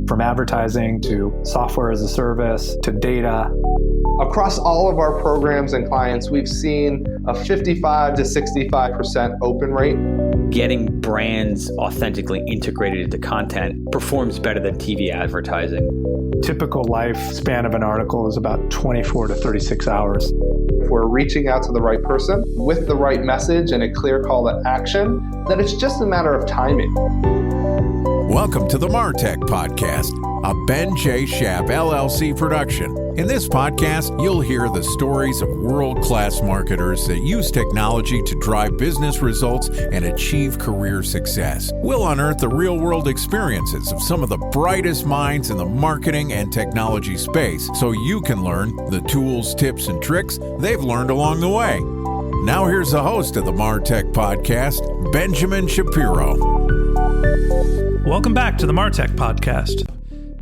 From advertising to software as a service to data. Across all of our programs and clients, we've seen a 55 to 65% open rate. Getting brands authentically integrated into content performs better than TV advertising. Typical lifespan of an article is about 24 to 36 hours. If we're reaching out to the right person with the right message and a clear call to action, then it's just a matter of timing. Welcome to the MarTech Podcast, a Ben J. Schaap LLC production. In this podcast, you'll hear the stories of world-class marketers that use technology to drive business results and achieve career success. We'll unearth the real-world experiences of some of the brightest minds in the marketing and technology space so you can learn the tools, tips, and tricks they've learned along the way. Now here's the host of the MarTech Podcast, Benjamin Shapiro. Welcome back to the MarTech Podcast.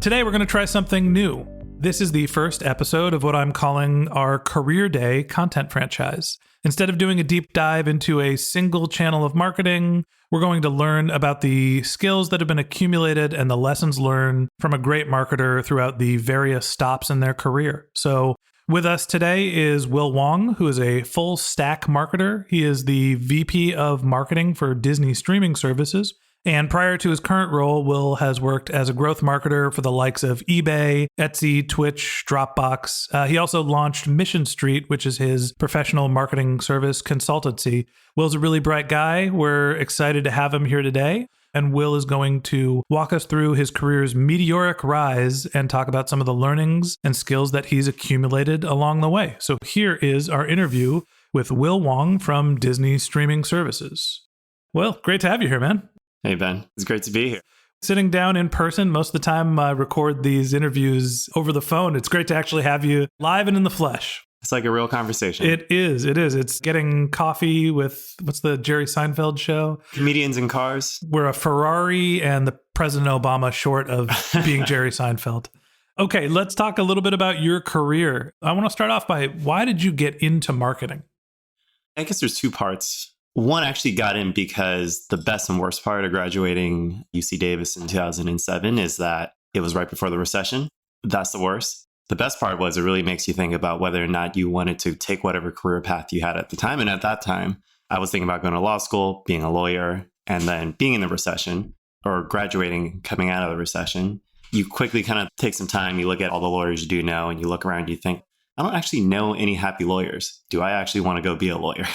Today we're going to try something new. This is the first episode of what I'm calling our Career Day content franchise. Instead of doing a deep dive into a single channel of marketing, we're going to learn about the skills that have been accumulated and the lessons learned from a great marketer throughout the various stops in their career. So with us today is Will Wong, who is a full stack marketer. He is the VP of Marketing for Disney streaming services. And prior to his current role, Will has worked as a growth marketer for the likes of eBay, Etsy, Twitch, Dropbox. He also launched Mission Street, which is his professional marketing service consultancy. Will's a really bright guy. We're excited to have him here today. And Will is going to walk us through his career's meteoric rise and talk about some of the learnings and skills that he's accumulated along the way. So here is our interview with Will Wong from Disney Streaming Services. Will, great to have you here, man. Hey, Ben. It's great to be here. Sitting down in person, most of the time I record these interviews over the phone. It's great to actually have you live and in the flesh. It's like a real conversation. It is. It's getting coffee with, what's the Jerry Seinfeld show? Comedians in cars. We're a Ferrari and the President Obama short of being Jerry Seinfeld. Okay, let's talk a little bit about your career. I want to start off by, why did you get into marketing? I guess there's two parts. One actually got in because the best and worst part of graduating UC Davis in 2007 is that it was right before the recession. That's the worst. The best part was it really makes you think about whether or not you wanted to take whatever career path you had at the time. And at that time, I was thinking about going to law school, being a lawyer, and then being in the recession or graduating, coming out of the recession. You quickly kind of take some time. You look at all the lawyers you do know, and you look around, you think, I don't actually know any happy lawyers. Do I actually want to go be a lawyer?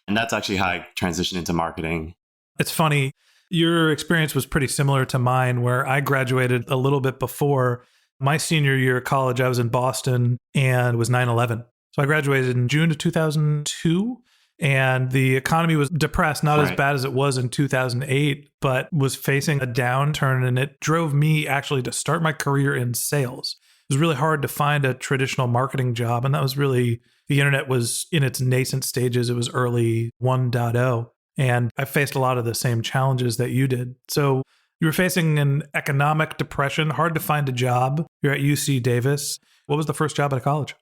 And that's actually how I transitioned into marketing. It's funny. Your experience was pretty similar to mine, where I graduated a little bit before my senior year of college. I was in Boston and it was 9/11. So I graduated in June of 2002 and the economy was depressed, not as bad as it was in 2008, but was facing a downturn. And it drove me actually to start my career in sales. It was really hard to find a traditional marketing job. And that was really, the internet was in its nascent stages. It was early 1.0. And I faced a lot of the same challenges that you did. So you were facing an economic depression, hard to find a job. You're at UC Davis. What was the first job out of college?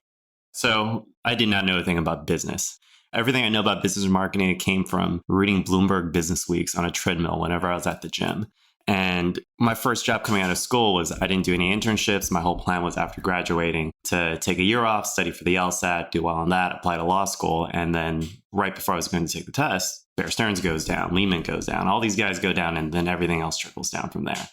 So I did not know anything about business. Everything I know about business and marketing, it came from reading Bloomberg Business Weeks on a treadmill whenever I was at the gym. And my first job coming out of school was I didn't do any internships. My whole plan was after graduating to take a year off, study for the LSAT, do well on that, apply to law school. And then right before I was going to take the test, Bear Stearns goes down, Lehman goes down, all these guys go down, and then everything else trickles down from there.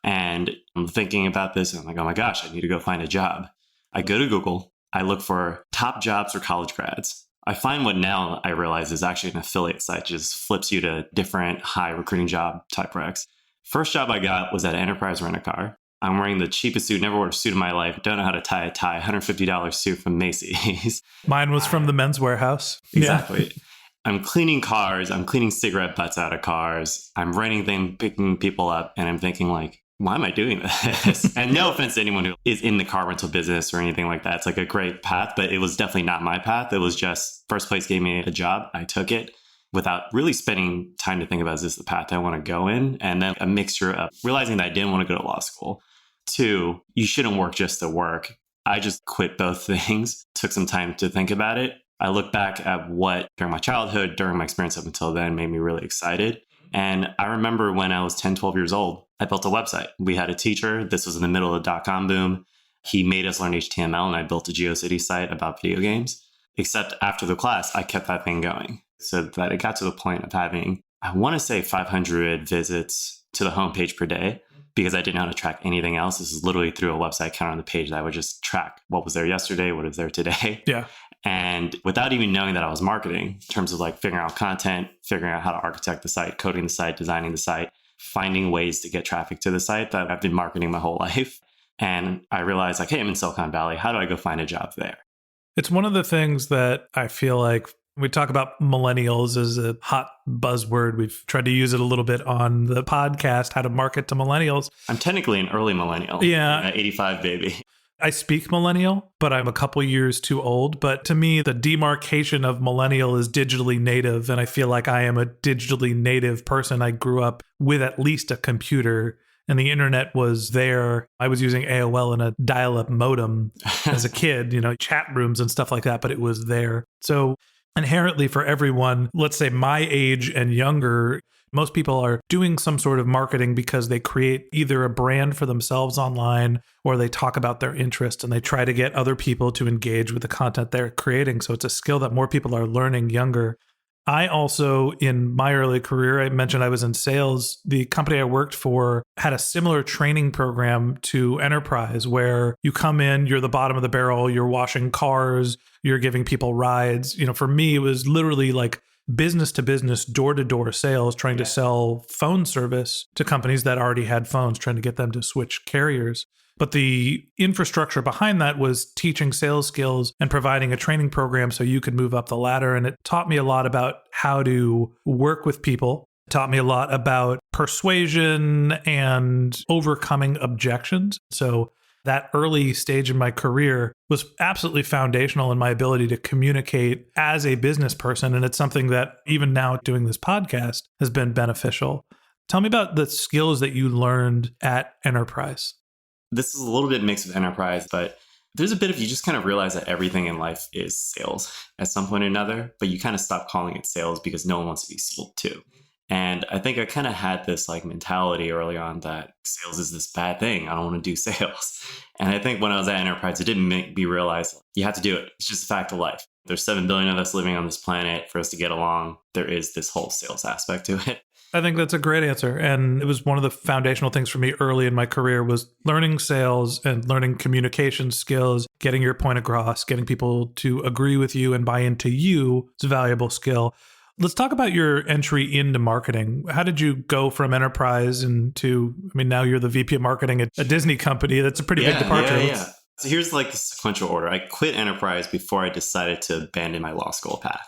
And I'm thinking about this and I'm like, oh my gosh, I need to go find a job. I go to Google, I look for top jobs for college grads. I find what now I realize is actually an affiliate site, just flips you to different high recruiting job type recs. First job I got was at Enterprise Rent-A-Car. I'm wearing the cheapest suit, never wore a suit in my life. Don't know how to tie a tie, $150 suit from Macy's. Mine was from the Men's Warehouse. Exactly. Yeah. I'm cleaning cars. I'm cleaning cigarette butts out of cars. I'm renting them, picking people up. And I'm thinking like, why am I doing this? And no offense to anyone who is in the car rental business or anything like that. It's like a great path, but it was definitely not my path. It was just first place gave me a job. I took it without really spending time to think about, is this the path I want to go in? And then a mixture of realizing that I didn't want to go to law school. 2, you shouldn't work just to work. I just quit both things, took some time to think about it. I look back at what during my childhood, during my experience up until then made me really excited. And I remember when I was 10, 12 years old, I built a website. We had a teacher. This was in the middle of the .com boom. He made us learn HTML, and I built a GeoCities site about video games. Except after the class, I kept that thing going so that it got to the point of having, I want to say 500 visits to the homepage per day, because I didn't know how to track anything else. This is literally through a website counter on the page that I would just track what was there yesterday, what is there today. Yeah. And without even knowing that I was marketing, in terms of like figuring out content, figuring out how to architect the site, coding the site, designing the site, finding ways to get traffic to the site, that I've been marketing my whole life. And I realized like, hey, I'm in Silicon Valley. How do I go find a job there? It's one of the things that I feel like we talk about millennials as a hot buzzword. We've tried to use it a little bit on the podcast, how to market to millennials. I'm technically an early millennial. Yeah. 85 baby. I speak millennial, but I'm a couple years too old. But to me, the demarcation of millennial is digitally native. And I feel like I am a digitally native person. I grew up with at least a computer, and the internet was there. I was using AOL and a dial-up modem as a kid, chat rooms and stuff like that, but it was there. So inherently for everyone, let's say my age and younger, most people are doing some sort of marketing because they create either a brand for themselves online, or they talk about their interest and they try to get other people to engage with the content they're creating. So it's a skill that more people are learning younger. I also, in my early career, I mentioned I was in sales. The company I worked for had a similar training program to enterprise, where you come in, you're the bottom of the barrel, you're washing cars, you're giving people rides. For me, it was literally like business to business, door to door sales, trying to sell phone service to companies that already had phones, trying to get them to switch carriers. But the infrastructure behind that was teaching sales skills and providing a training program so you could move up the ladder. And it taught me a lot about how to work with people. It taught me a lot about persuasion and overcoming objections. So that early stage in my career was absolutely foundational in my ability to communicate as a business person. And it's something that even now doing this podcast has been beneficial. Tell me about the skills that you learned at enterprise. This is a little bit mixed with enterprise, but there's a bit of, you just kind of realize that everything in life is sales at some point or another, but you kind of stop calling it sales because no one wants to be sold to. And I think I kind of had this like mentality early on that sales is this bad thing. I don't want to do sales. And I think when I was at enterprise, it didn't make me realize you have to do it. It's just a fact of life. There's 7 billion of us living on this planet. For us to get along, there is this whole sales aspect to it. I think that's a great answer. And it was one of the foundational things for me early in my career was learning sales and learning communication skills, getting your point across, getting people to agree with you and buy into you. It's a valuable skill. Let's talk about your entry into marketing. How did you go from enterprise into, now you're the VP of marketing at a Disney company. That's a pretty big departure. Yeah. So here's like the sequential order. I quit enterprise before I decided to abandon my law school path.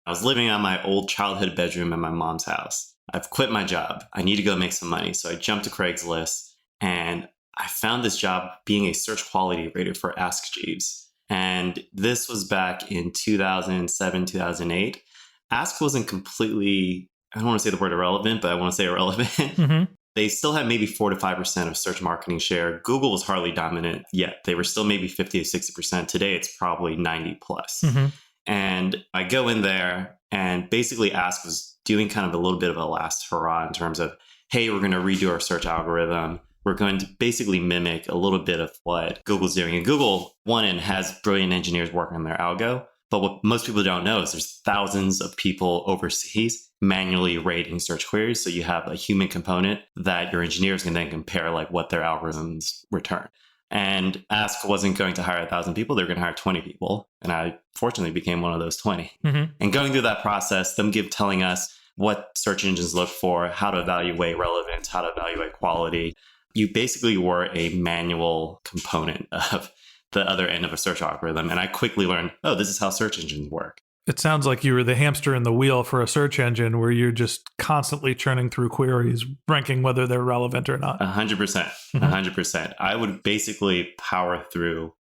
I was living on my old childhood bedroom in my mom's house. I've quit my job. I need to go make some money. So I jumped to Craigslist and I found this job being a search quality rater for Ask Jeeves. And this was back in 2007, 2008. Ask wasn't completely, I don't want to say the word irrelevant, but I want to say irrelevant. Mm-hmm. They still had maybe 4 to 5% of search marketing share. Google was hardly dominant yet. They were still maybe 50 to 60%. Today, it's probably 90 plus. Mm-hmm. And I go in there and basically Ask was doing kind of a little bit of a last hurrah in terms of, hey, we're going to redo our search algorithm. We're going to basically mimic a little bit of what Google's doing. And Google, one end, has brilliant engineers working on their algo. But what most people don't know is there's thousands of people overseas manually rating search queries. So you have a human component that your engineers can then compare like what their algorithms return. And Ask wasn't going to hire 1,000 people. They were going to hire 20 people. And I fortunately became one of those 20. Mm-hmm. And going through that process, them telling us what search engines look for, how to evaluate relevance, how to evaluate quality. You basically were a manual component of the other end of a search algorithm. And I quickly learned, oh, this is how search engines work. It sounds like you were the hamster in the wheel for a search engine where you're just constantly churning through queries, ranking whether they're relevant or not. 100%. 100%. I would basically power through,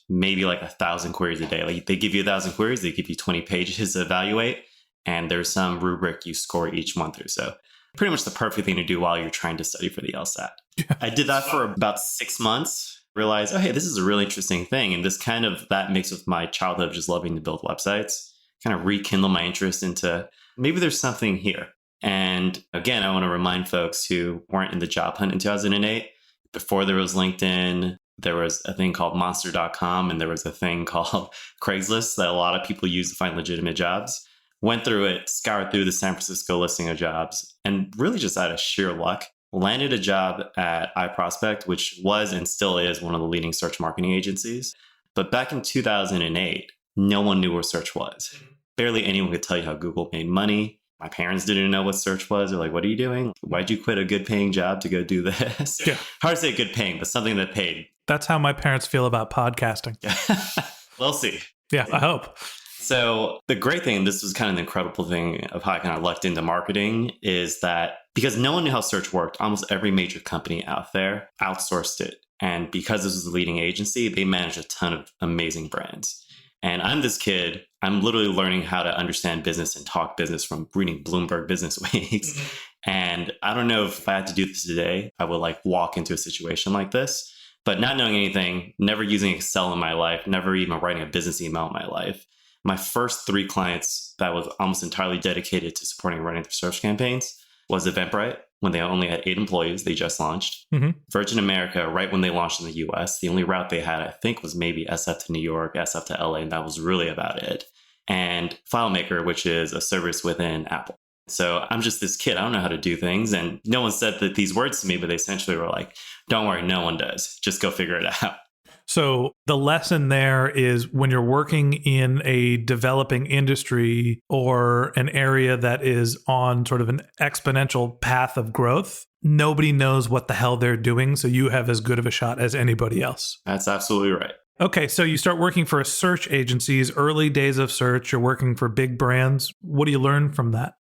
maybe like 1,000 queries a day. Like they give you 1,000 queries, they give you 20 pages to evaluate, and there's some rubric you score each month or so. Pretty much the perfect thing to do while you're trying to study for the LSAT. Yeah. I did that for about 6 months. Realized, oh, hey, this is a really interesting thing. And this that mix with my childhood of just loving to build websites kind of rekindle my interest into maybe there's something here. And again, I want to remind folks who weren't in the job hunt in 2008, before there was LinkedIn, there was a thing called monster.com and there was a thing called Craigslist that a lot of people use to find legitimate jobs. Went through it, scoured through the San Francisco listing of jobs, and really just out of sheer luck, landed a job at iProspect, which was and still is one of the leading search marketing agencies. But back in 2008, no one knew what search was. Barely anyone could tell you how Google made money. My parents didn't know what search was. They're like, what are you doing? Why'd you quit a good paying job to go do this? Yeah. Hard to say good paying, but something that paid. That's how my parents feel about podcasting. We'll see. Yeah, I hope. So the great thing, this was kind of the incredible thing of how I kind of lucked into marketing, is that because no one knew how search worked, almost every major company out there outsourced it. And because this was a leading agency, they managed a ton of amazing brands. And I'm this kid, I'm literally learning how to understand business and talk business from reading Bloomberg Business Weeks. And I don't know if I had to do this today, I would like walk into a situation like this. But not knowing anything, never using Excel in my life, never even writing a business email in my life. My first 3 clients that was almost entirely dedicated to supporting and running their search campaigns was Eventbrite, when they only had 8 employees, they just launched. Virgin America, right when they launched in the US, the only route they had, I think, was maybe SF to New York, SF to LA, and that was really about it. And FileMaker, which is a service within Apple. So I'm just this kid, I don't know how to do things. And no one said that these words to me, but they essentially were like, don't worry, no one does. Just go figure it out. So the lesson there is when you're working in a developing industry or an area that is on sort of an exponential path of growth, nobody knows what the hell they're doing. So you have as good of a shot as anybody else. That's absolutely right. Okay, so you start working for search agencies, early days of search, you're working for big brands. What do you learn from that?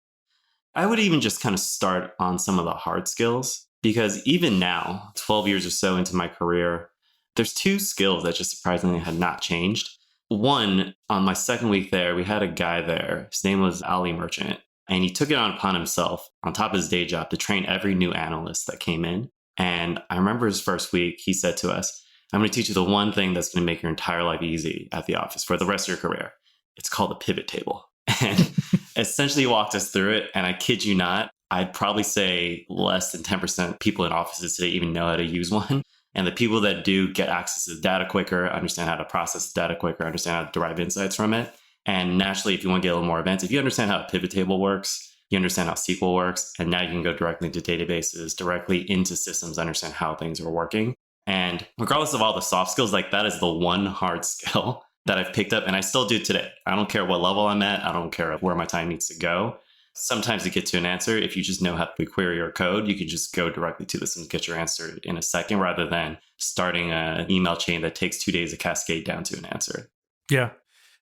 I would even just kind of start on some of the hard skills, because even now, 12 years or so into my career, there's 2 skills that just surprisingly had not changed. One, on my second week there, we had a guy there. His name was Ali Merchant, and he took it upon himself, on top of his day job, to train every new analyst that came in. And I remember his first week, he said to us, I'm going to teach you the one thing that's going to make your entire life easy at the office for the rest of your career. It's called a pivot table. And essentially he walked us through it. And I kid you not, I'd probably say less than 10% people in offices today even know how to use one. And the people that do get access to the data quicker, understand how to process the data quicker, understand how to derive insights from it. And naturally, if you want to get a little more advanced, if you understand how a pivot table works, you understand how SQL works, and now you can go directly into databases, directly into systems, understand how things are working. And regardless of all the soft skills, like that is the one hard skill that I've picked up, and I still do today. I don't care what level I'm at. I don't care where my time needs to go. Sometimes to get to an answer, if you just know how to query your code, you can just go directly to this and get your answer in a second, rather than starting an email chain that takes 2 days to cascade down to an answer. Yeah.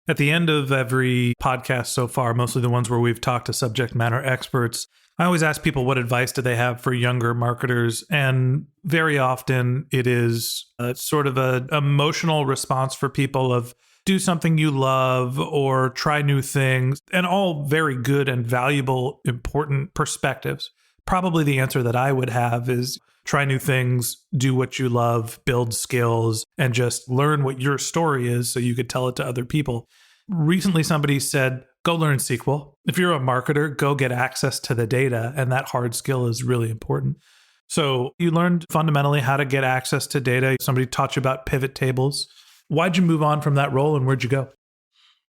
At the end of every podcast so far, mostly the ones where we've talked to subject matter experts, I always ask people what advice do they have for younger marketers. And very often it is a sort of an emotional response for people of do something you love or try new things, and all very good and valuable, important perspectives. Probably the answer that I would have is try new things, do what you love, build skills, and just learn what your story is so you could tell it to other people. Recently, somebody said, go learn SQL. If you're a marketer, go get access to the data, and that hard skill is really important. So you learned fundamentally how to get access to data. Somebody taught you about pivot tables. Why'd you move on from that role, and where'd you go?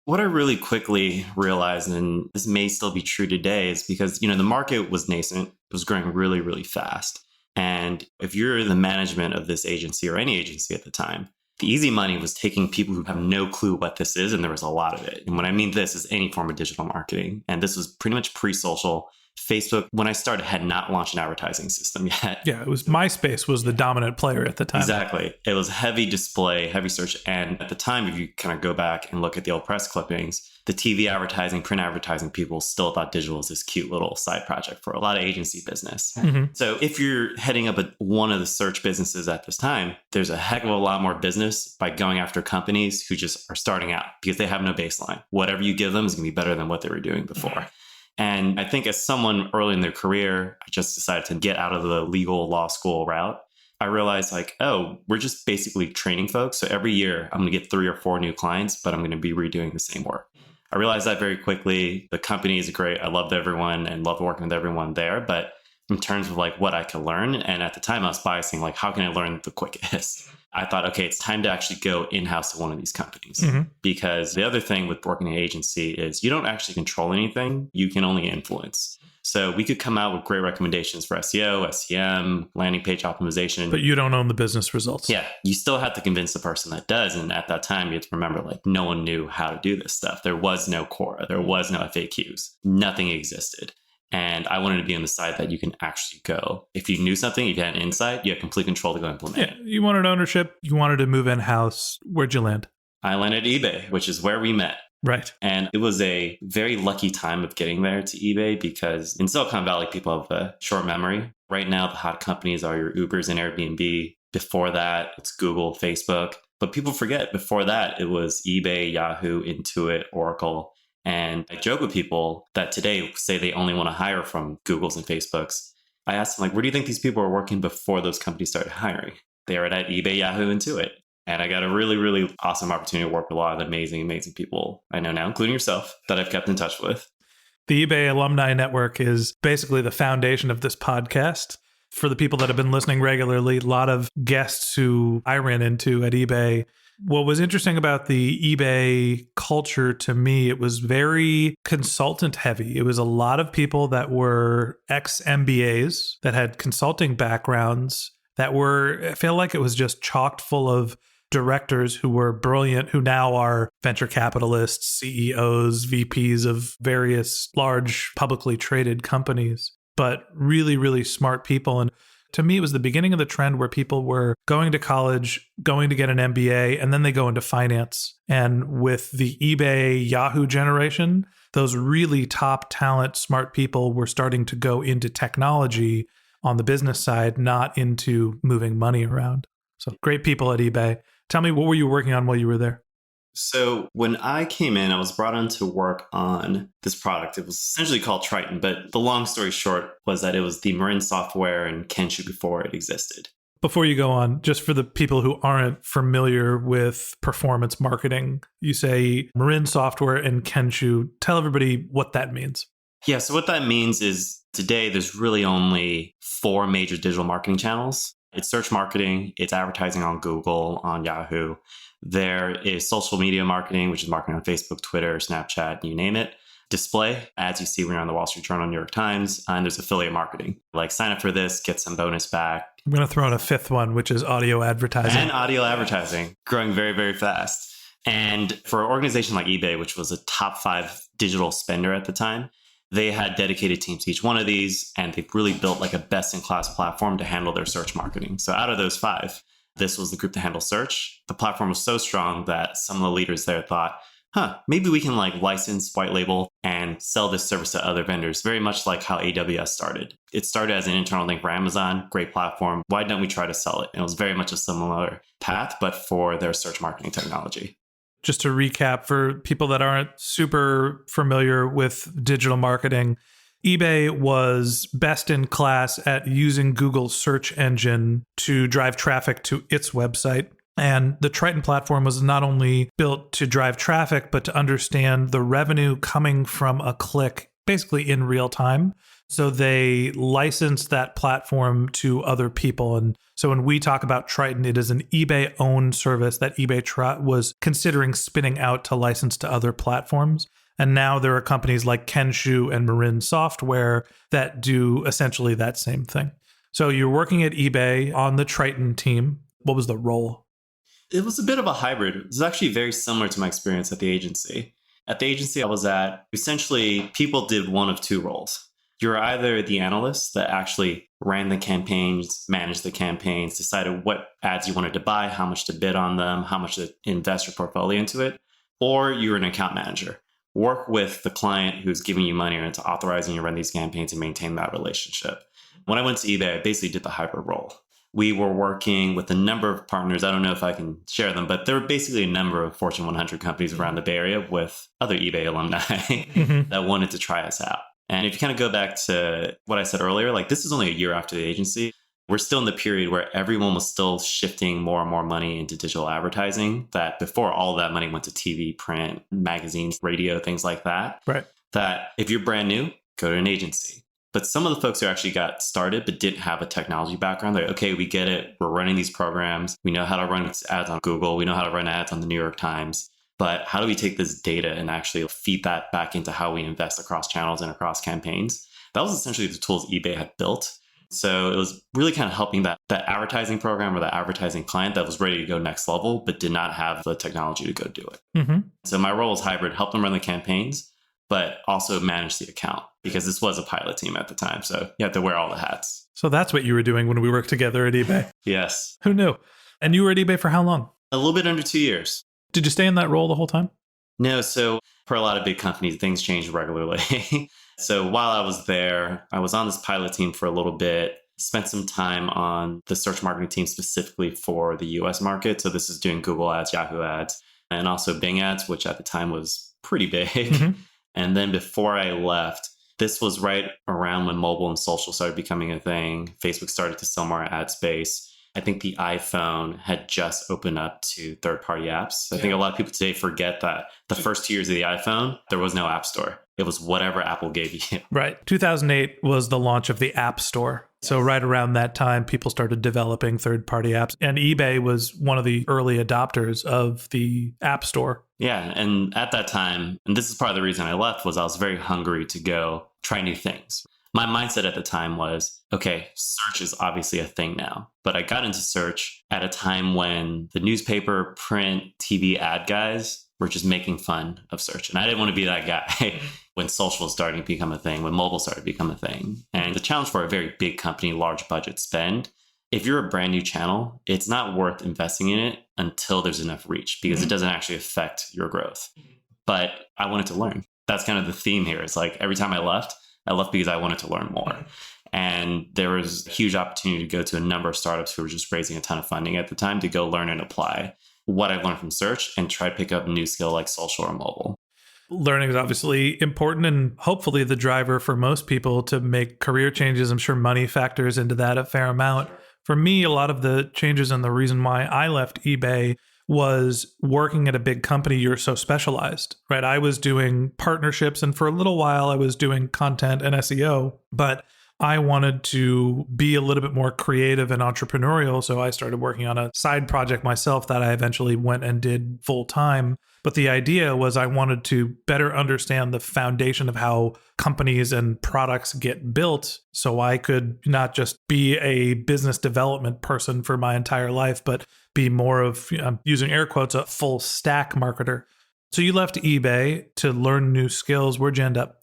What I really quickly realized, and this may still be true today, is because, the market was nascent. It was growing really, really fast. And if you're the management of this agency or any agency at the time, the easy money was taking people who have no clue what this is, and there was a lot of it. And when I mean this is any form of digital marketing. And this was pretty much pre-social. Facebook, when I started, had not launched an advertising system yet. Yeah, it was MySpace was the dominant player at the time. Exactly. It was heavy display, heavy search. And at the time, if you kind of go back and look at the old press clippings, the TV advertising, print advertising people still thought digital was this cute little side project for a lot of agency business. Mm-hmm. So if you're heading up one of the search businesses at this time, there's a heck of a lot more business by going after companies who just are starting out because they have no baseline. Whatever you give them is going to be better than what they were doing before. And I think as someone early in their career, I just decided to get out of the legal law school route. I realized we're just basically training folks. So every year I'm going to get 3 or 4 new clients, but I'm going to be redoing the same work. I realized that very quickly. The company is great. I loved everyone and loved working with everyone there. But in terms of like what I could learn, and at the time I was biasing, like, how can I learn the quickest? I thought, okay, it's time to actually go in-house to one of these companies. Because the other thing with working in an agency is you don't actually control anything. You can only influence. So we could come out with great recommendations for SEO, SEM, landing page optimization. But you don't own the business results. Yeah, you still have to convince the person that does. And at that time, you have to remember, like, no one knew how to do this stuff. There was no Quora. There was no FAQs. Nothing existed. And I wanted to be on the side that you can actually go. If you knew something, if you had an insight, you had complete control to go implement it. You wanted ownership. You wanted to move in-house. Where'd you land? I landed at eBay, which is where we met. Right. And it was a very lucky time of getting there to eBay because in Silicon Valley, people have a short memory. Right now, the hot companies are your Ubers and Airbnb. Before that, it's Google, Facebook. But people forget, before that, it was eBay, Yahoo, Intuit, Oracle. And I joke with people that today say they only want to hire from Googles and Facebooks. I asked them, like, where do you think these people were working before those companies started hiring? They were at eBay, Yahoo, Intuit. And I got a really, really awesome opportunity to work with a lot of amazing people I know now, including yourself, that I've kept in touch with. The eBay Alumni Network is basically the foundation of this podcast. For the people that have been listening regularly, a lot of guests who I ran into at eBay. What was interesting about the eBay culture to me, it was very consultant heavy. It was a lot of people that were ex-MBAs that had consulting backgrounds that were, I feel like it was just chocked full of directors who were brilliant, who now are venture capitalists, CEOs, VPs of various large publicly traded companies, but really, really smart people. And to me, it was the beginning of the trend where people were going to college, going to get an MBA, and then they go into finance. And with the eBay, Yahoo generation, those really top talent, smart people were starting to go into technology on the business side, not into moving money around. So great people at eBay. Tell me, what were you working on while you were there? So when I came in, I was brought on to work on this product. It was essentially called Triton, but the long story short was that it was the Marin software and Kensho before it existed. Before you go on, just for the people who aren't familiar with performance marketing, you say Marin software and Kensho. Tell everybody what that means. Yeah, so what that means is today there's really only 4 major digital marketing channels. It's search marketing, it's advertising on Google, on Yahoo. There is social media marketing, which is marketing on Facebook, Twitter, Snapchat, you name it. Display, ads you see when you're on the Wall Street Journal, New York Times. And there's affiliate marketing, like sign up for this, get some bonus back. I'm going to throw in a 5th one, which is audio advertising. And audio advertising, growing very, very fast. And for an organization like eBay, which was a top 5 digital spender at the time, they had dedicated teams to each one of these, and they really built like a best-in-class platform to handle their search marketing. So out of those 5, this was the group to handle search. The platform was so strong that some of the leaders there thought, maybe we can like license, white label, and sell this service to other vendors, very much like how AWS started. It started as an internal thing for Amazon, great platform. Why don't we try to sell it? And it was very much a similar path, but for their search marketing technology. Just to recap for people that aren't super familiar with digital marketing, eBay was best in class at using Google's search engine to drive traffic to its website. And the Triton platform was not only built to drive traffic, but to understand the revenue coming from a click basically in real time. So they licensed that platform to other people. And so when we talk about Triton, it is an eBay-owned service that eBay was considering spinning out to license to other platforms. And now there are companies like Kensho and Marin Software that do essentially that same thing. So you're working at eBay on the Triton team. What was the role? It was a bit of a hybrid. It was actually very similar to my experience at the agency. At the agency I was at, essentially people did one of 2 roles. You're either the analyst that actually ran the campaigns, managed the campaigns, decided what ads you wanted to buy, how much to bid on them, how much to invest your portfolio into it, or you're an account manager. Work with the client who's giving you money or into authorizing you to run these campaigns and maintain that relationship. When I went to eBay, I basically did the hybrid role. We were working with a number of partners. I don't know if I can share them, but there were basically a number of Fortune 100 companies around the Bay Area with other eBay alumni that wanted to try us out. And if you kind of go back to what I said earlier, like this is only a year after the agency. We're still in the period where everyone was still shifting more and more money into digital advertising, that before all of that money went to TV, print, magazines, radio, things like that. Right. That if you're brand new, go to an agency. But some of the folks who actually got started but didn't have a technology background, they're like, okay, we get it. We're running these programs. We know how to run ads on Google. We know how to run ads on the New York Times. But how do we take this data and actually feed that back into how we invest across channels and across campaigns? That was essentially the tools eBay had built. So it was really kind of helping that advertising program or the advertising client that was ready to go next level, but did not have the technology to go do it. Mm-hmm. So my role was hybrid, help them run the campaigns, but also manage the account, because this was a pilot team at the time. So you have to wear all the hats. So that's what you were doing when we worked together at eBay. Yes. Who knew? And you were at eBay for how long? A little bit under 2 years. Did you stay in that role the whole time? No. So for a lot of big companies, things change regularly. So while I was there, I was on this pilot team for a little bit, spent some time on the search marketing team specifically for the US market. So this is doing Google ads, Yahoo ads, and also Bing ads, which at the time was pretty big. Mm-hmm. And then before I left, this was right around when mobile and social started becoming a thing. Facebook started to sell more ad space. I think the iPhone had just opened up to third-party apps. I think a lot of people today forget that the first 2 years of the iPhone, there was no app store. It was whatever Apple gave you. Right. 2008 was the launch of the App Store. So right around that time, people started developing third-party apps. And eBay was one of the early adopters of the App Store. Yeah. And at that time, and this is part of the reason I left, was I was very hungry to go try new things. My mindset at the time was, okay, search is obviously a thing now. But I got into search at a time when the newspaper, print, TV ad guys were just making fun of search. And I didn't want to be that guy when social was starting to become a thing, when mobile started to become a thing. And the challenge for a very big company, large budget spend, if you're a brand new channel, it's not worth investing in it until there's enough reach, because it doesn't actually affect your growth. But I wanted to learn. That's kind of the theme here. It's like every time I left because I wanted to learn more. And there was a huge opportunity to go to a number of startups who were just raising a ton of funding at the time to go learn and apply what I learned from search and try to pick up a new skill like social or mobile. Learning is obviously important and hopefully the driver for most people to make career changes. I'm sure money factors into that a fair amount. For me, a lot of the changes and the reason why I left eBay was working at a big company. You're so specialized, right? I was doing partnerships, and for a little while I was doing content and SEO, but I wanted to be a little bit more creative and entrepreneurial. So I started working on a side project myself that I eventually went and did full time. But the idea was I wanted to better understand the foundation of how companies and products get built, so I could not just be a business development person for my entire life, but be more of, using air quotes, a full stack marketer. So you left eBay to learn new skills. Where'd you end up?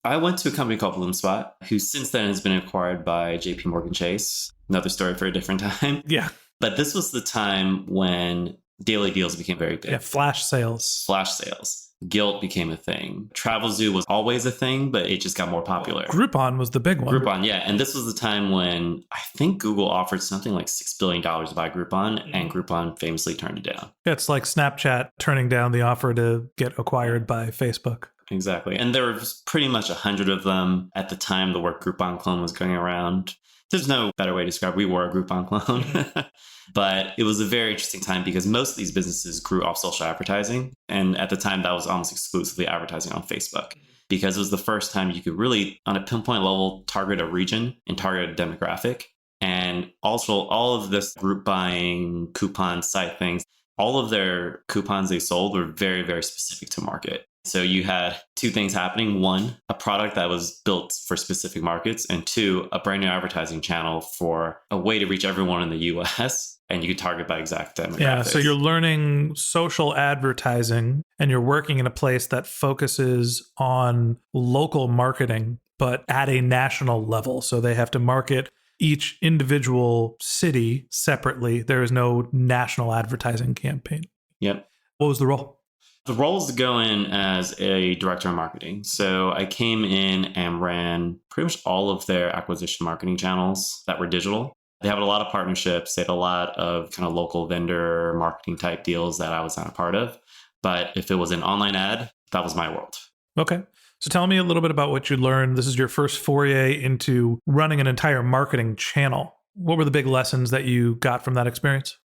I went to a company called BloomSpot, who since then has been acquired by JP Morgan Chase. Another story for a different time. Yeah. But this was the time when daily deals became very big. Yeah, flash sales. Flash sales. Guilt became a thing. Travelzoo was always a thing, but it just got more popular. Groupon was the big one. Groupon, yeah. And this was the time when I think Google offered something like $6 billion to buy Groupon, and Groupon famously turned it down. It's like Snapchat turning down the offer to get acquired by Facebook. Exactly. And there was pretty much 100 of them at the time the word Groupon clone was going around. There's no better way to describe it. We were a Groupon clone. But it was a very interesting time because most of these businesses grew off social advertising. And at the time, that was almost exclusively advertising on Facebook, because it was the first time you could really, on a pinpoint level, target a region and target a demographic. And also all of this group buying, coupon site things, all of their coupons they sold were very, very specific to market. So you had two things happening. One, a product that was built for specific markets, and two, a brand new advertising channel for a way to reach everyone in the US, and you could target by exact demographics. Yeah, so you're learning social advertising and you're working in a place that focuses on local marketing, but at a national level. So they have to market each individual city separately. There is no national advertising campaign. Yep. What was the role? The role is to go in as a director of marketing. So I came in and ran pretty much all of their acquisition marketing channels that were digital. They had a lot of partnerships. They had a lot of kind of local vendor marketing type deals that I was not a part of. But if it was an online ad, that was my world. Okay. So tell me a little bit about what you learned. This is your first foray into running an entire marketing channel. What were the big lessons that you got from that experience?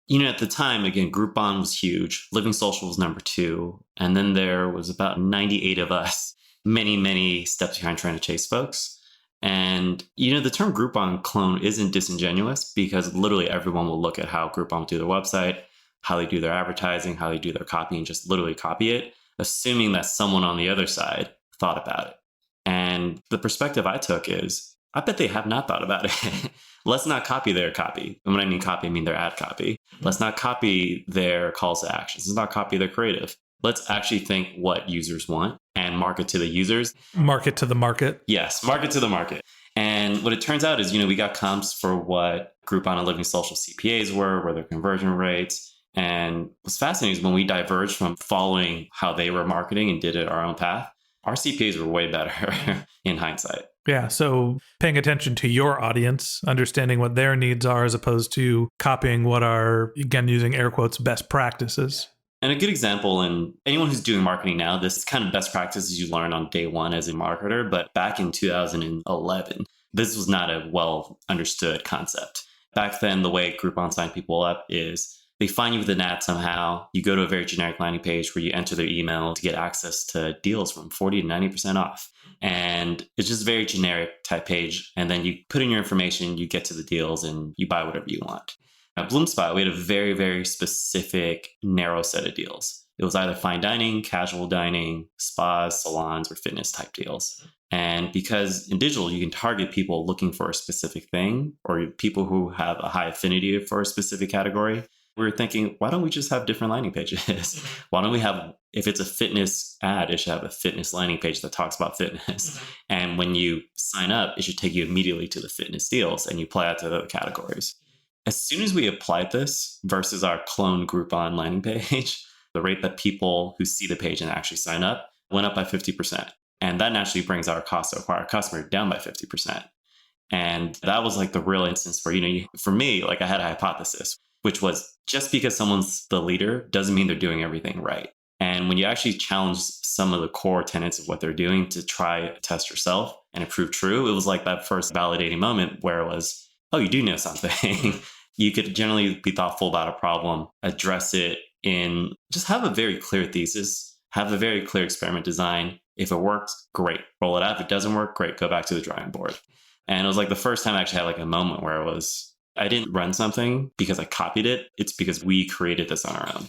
At the time, again, Groupon was huge. Living Social was number 2. And then there was about 98 of us, many, many steps behind trying to chase folks. And, the term Groupon clone isn't disingenuous because literally everyone will look at how Groupon will do their website, how they do their advertising, how they do their copy, and just literally copy it, assuming that someone on the other side thought about it. And the perspective I took is, I bet they have not thought about it. Let's not copy their copy. And when I mean copy, I mean their ad copy. Let's not copy their calls to actions. Let's not copy their creative. Let's actually think what users want and market to the users. Market to the market. Yes, market to the market. And what it turns out is, we got comps for what Groupon and Living Social CPAs were their conversion rates. And what's fascinating is when we diverged from following how they were marketing and did it our own path, our CPAs were way better in hindsight. Yeah. So paying attention to your audience, understanding what their needs are, as opposed to copying what are, again, using air quotes, best practices. And a good example, and anyone who's doing marketing now, this is kind of best practices you learn on day one as a marketer. But back in 2011, this was not a well understood concept. Back then, the way Groupon signed people up is they find you with an ad somehow. You go to a very generic landing page where you enter their email to get access to deals from 40 to 90% off. And it's just a very generic type page. And then you put in your information, you get to the deals, and you buy whatever you want. At BloomSpot, we had a very, very specific, narrow set of deals. It was either fine dining, casual dining, spas, salons, or fitness type deals. And because in digital, you can target people looking for a specific thing or people who have a high affinity for a specific category, we were thinking, why don't we just have different landing pages? Why don't we have, if it's a fitness ad, it should have a fitness landing page that talks about fitness. And when you sign up, it should take you immediately to the fitness deals and you apply it to the other categories. As soon as we applied this versus our clone Groupon landing page, the rate that people who see the page and actually sign up went up by 50%. And that naturally brings our cost to acquire a customer down by 50%. And that was like the real instance where, for me, like I had a hypothesis, which was just because someone's the leader doesn't mean they're doing everything right. And when you actually challenge some of the core tenets of what they're doing to try test yourself and it proved true, it was like that first validating moment where it was, oh, you do know something. You could generally be thoughtful about a problem, address it in, just have a very clear thesis, have a very clear experiment design. If it works, great, roll it out. If it doesn't work, great, go back to the drawing board. And it was like the first time I actually had like a moment where it was, I didn't run something because I copied it. It's because we created this on our own.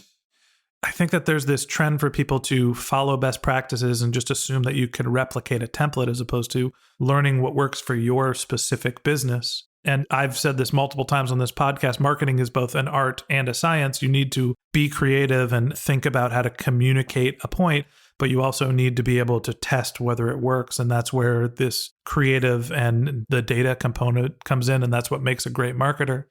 I think that there's this trend for people to follow best practices and just assume that you can replicate a template as opposed to learning what works for your specific business. And I've said this multiple times on this podcast, marketing is both an art and a science. You need to be creative and think about how to communicate a point, but you also need to be able to test whether it works. And that's where this creative and the data component comes in. And that's what makes a great marketer.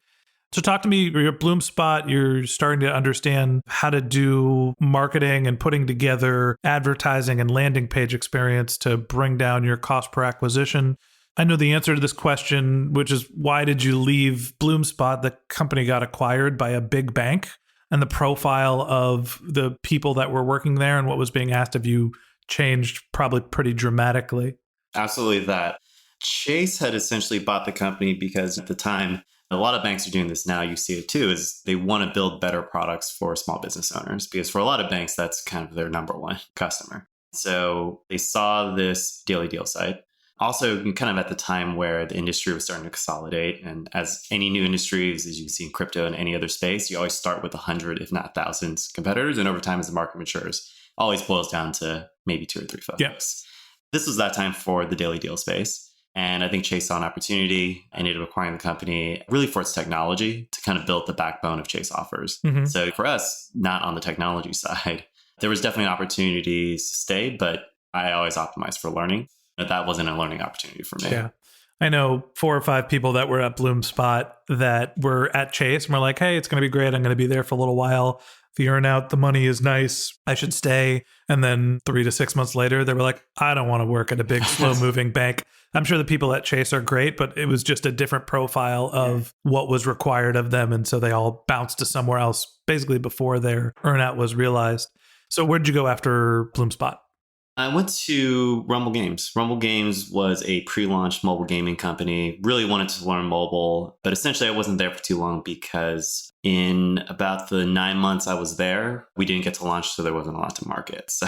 So talk to me, you're at BloomSpot, you're starting to understand how to do marketing and putting together advertising and landing page experience to bring down your cost per acquisition. I know the answer to this question, which is why did you leave BloomSpot? The company got acquired by a big bank, and the profile of the people that were working there and what was being asked of you changed probably pretty dramatically. Absolutely that. Chase had essentially bought the company because at the time, a lot of banks are doing this now, you see it too, is they want to build better products for small business owners because for a lot of banks, that's kind of their number one customer. So they saw this daily deal site. Also, kind of at the time where the industry was starting to consolidate. And as any new industries, as you can see in crypto and any other space, you always start with 100, if not thousands competitors. And over time, as the market matures, always boils down to maybe 2 or 3 folks. Yes. This was that time for the daily deal space. And I think Chase saw an opportunity and ended up acquiring the company really for its technology to kind of build the backbone of Chase offers. Mm-hmm. So for us, not on the technology side, there was definitely opportunities to stay, but I always optimized for learning. But that wasn't a learning opportunity for me. Yeah. I know 4 or 5 people that were at BloomSpot that were at Chase and were like, hey, it's going to be great. I'm going to be there for a little while. The earn out, the money is nice. I should stay. And then 3 to 6 months later, they were like, I don't want to work at a big, slow moving bank. I'm sure the people at Chase are great, but it was just a different profile of what was required of them. And so they all bounced to somewhere else basically before their earn out was realized. So where'd you go after BloomSpot? I went to Rumble Games. Rumble Games was a pre-launch mobile gaming company. Really wanted to learn mobile, but essentially I wasn't there for too long because in about the 9 months I was there, we didn't get to launch, so there wasn't a lot to market. So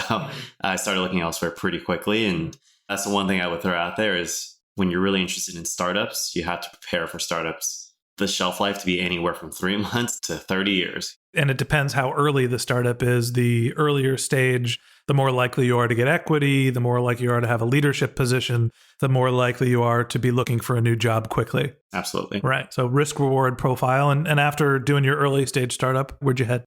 I started looking elsewhere pretty quickly. And that's the one thing I would throw out there is when you're really interested in startups, you have to prepare for startups. The shelf life to be anywhere from 3 months to 30 years. And it depends how early the startup is. The earlier stage, the more likely you are to get equity, the more likely you are to have a leadership position, the more likely you are to be looking for a new job quickly. Absolutely. Right. So risk reward profile. And after doing your early stage startup, where'd you head?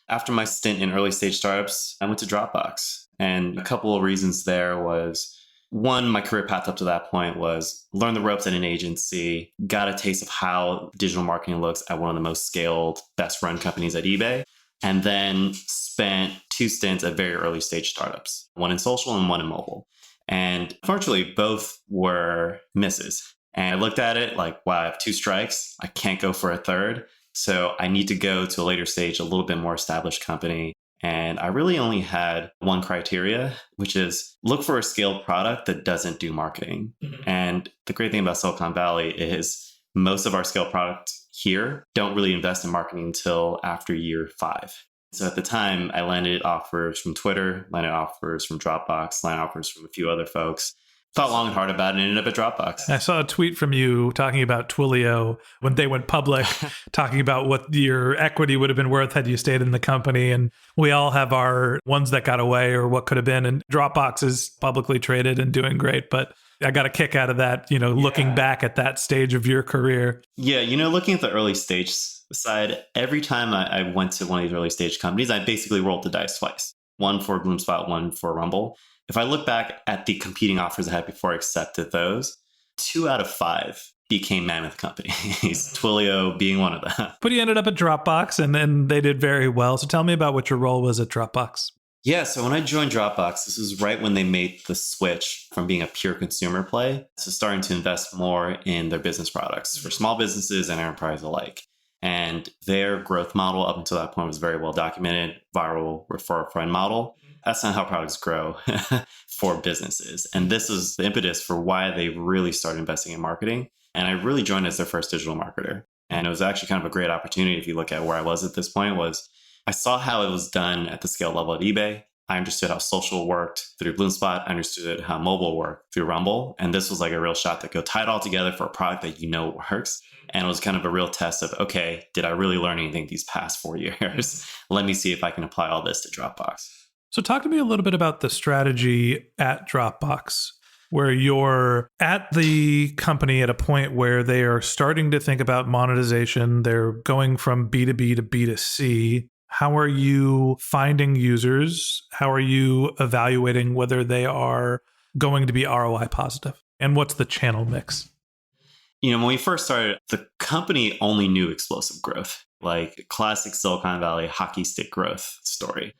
After my stint in early stage startups, I went to Dropbox. And a couple of reasons there was, one, my career path up to that point was learn the ropes at an agency, got a taste of how digital marketing looks at one of the most scaled, best run companies at eBay, and then spent 2 stints at very early stage startups, one in social and one in mobile. And fortunately, both were misses. And I looked at it like, wow, I have 2 strikes. I can't go for a third. So I need to go to a later stage, a little bit more established company. And I really only had one criteria, which is look for a scaled product that doesn't do marketing. And the great thing about Silicon Valley is most of our scaled products here don't really invest in marketing until after year 5. So at the time, I landed offers from Twitter, landed offers from Dropbox, landed offers from a few other folks. Thought long and hard about it and ended up at Dropbox. I saw a tweet from you talking about Twilio when they went public, talking about what your equity would have been worth had you stayed in the company. And we all have our ones that got away or what could have been. And Dropbox is publicly traded and doing great. But I got a kick out of that, looking back at that stage of your career. Yeah, looking at the early stage side, every time I went to one of these early stage companies, I basically rolled the dice twice. One for BloomSpot, one for Rumble. If I look back at the competing offers I had before I accepted those, 2 out of 5 became mammoth companies, Twilio being one of them. But you ended up at Dropbox and then they did very well. So tell me about what your role was at Dropbox. Yeah, so when I joined Dropbox, this was right when they made the switch from being a pure consumer play to starting to invest more in their business products for small businesses and enterprise alike. And their growth model up until that point was very well documented, viral refer a friend model. That's not how products grow for businesses. And this is the impetus for why they really started investing in marketing. And I really joined as their first digital marketer. And it was actually kind of a great opportunity. If you look at where I was at this point, was I saw how it was done at the scale level at eBay. I understood how social worked through BloomSpot. I understood how mobile worked through Rumble. And this was like a real shot that go tie it all together for a product that works. And it was kind of a real test of, okay, did I really learn anything these past 4 years? Let me see if I can apply all this to Dropbox. So talk to me a little bit about the strategy at Dropbox, where you're at the company at a point where they are starting to think about monetization. They're going from B2B to B2C. How are you finding users? How are you evaluating whether they are going to be ROI positive? And what's the channel mix? When we first started, the company only knew explosive growth, like classic Silicon Valley hockey stick growth story.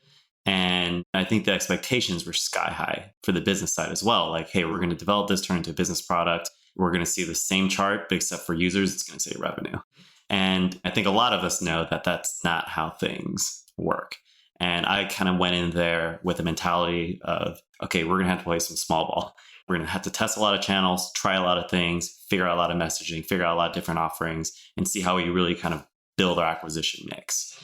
And I think the expectations were sky high for the business side as well. Like, hey, we're going to develop this, turn into a business product. We're going to see the same chart, but except for users, it's going to say revenue. And I think a lot of us know that that's not how things work. And I kind of went in there with a mentality of, okay, we're going to have to play some small ball. We're going to have to test a lot of channels, try a lot of things, figure out a lot of messaging, figure out a lot of different offerings, and see how we really kind of build our acquisition mix.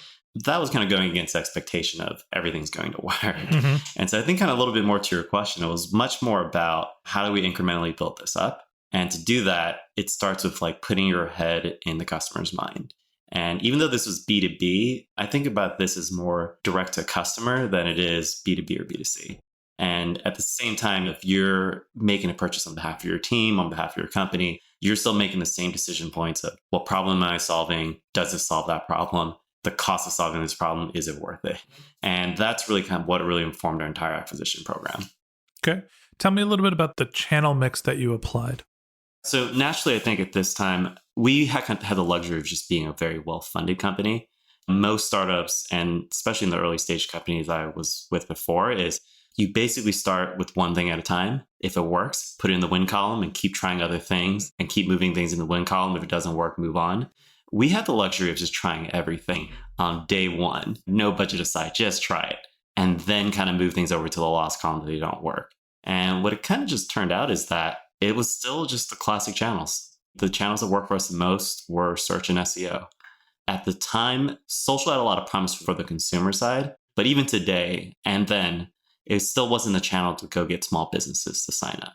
That was kind of going against the expectation of everything's going to work. Mm-hmm. And so I think kind of a little bit more to your question, it was much more about how do we incrementally build this up? And to do that, it starts with like putting your head in the customer's mind. And even though this was B2B, I think about this as more direct to customer than it is B2B or B2C. And at the same time, if you're making a purchase on behalf of your team, on behalf of your company, you're still making the same decision points of what problem am I solving? Does it solve that problem? The cost of solving this problem, is it worth it? And that's really kind of what really informed our entire acquisition program. Okay. Tell me a little bit about the channel mix that you applied. So naturally, I think at this time, we had the luxury of just being a very well-funded company. Most startups, and especially in the early stage companies I was with before, is you basically start with one thing at a time. If it works, put it in the win column and keep trying other things and keep moving things in the win column. If it doesn't work, move on. We had the luxury of just trying everything on day one. No budget aside, just try it. and then kind of move things over to the lost column that they don't work. And what it kind of just turned out is that it was still just the classic channels. The channels that worked for us the most were search and SEO. At the time, social had a lot of promise for the consumer side, but even today and then, it still wasn't the channel to go get small businesses to sign up.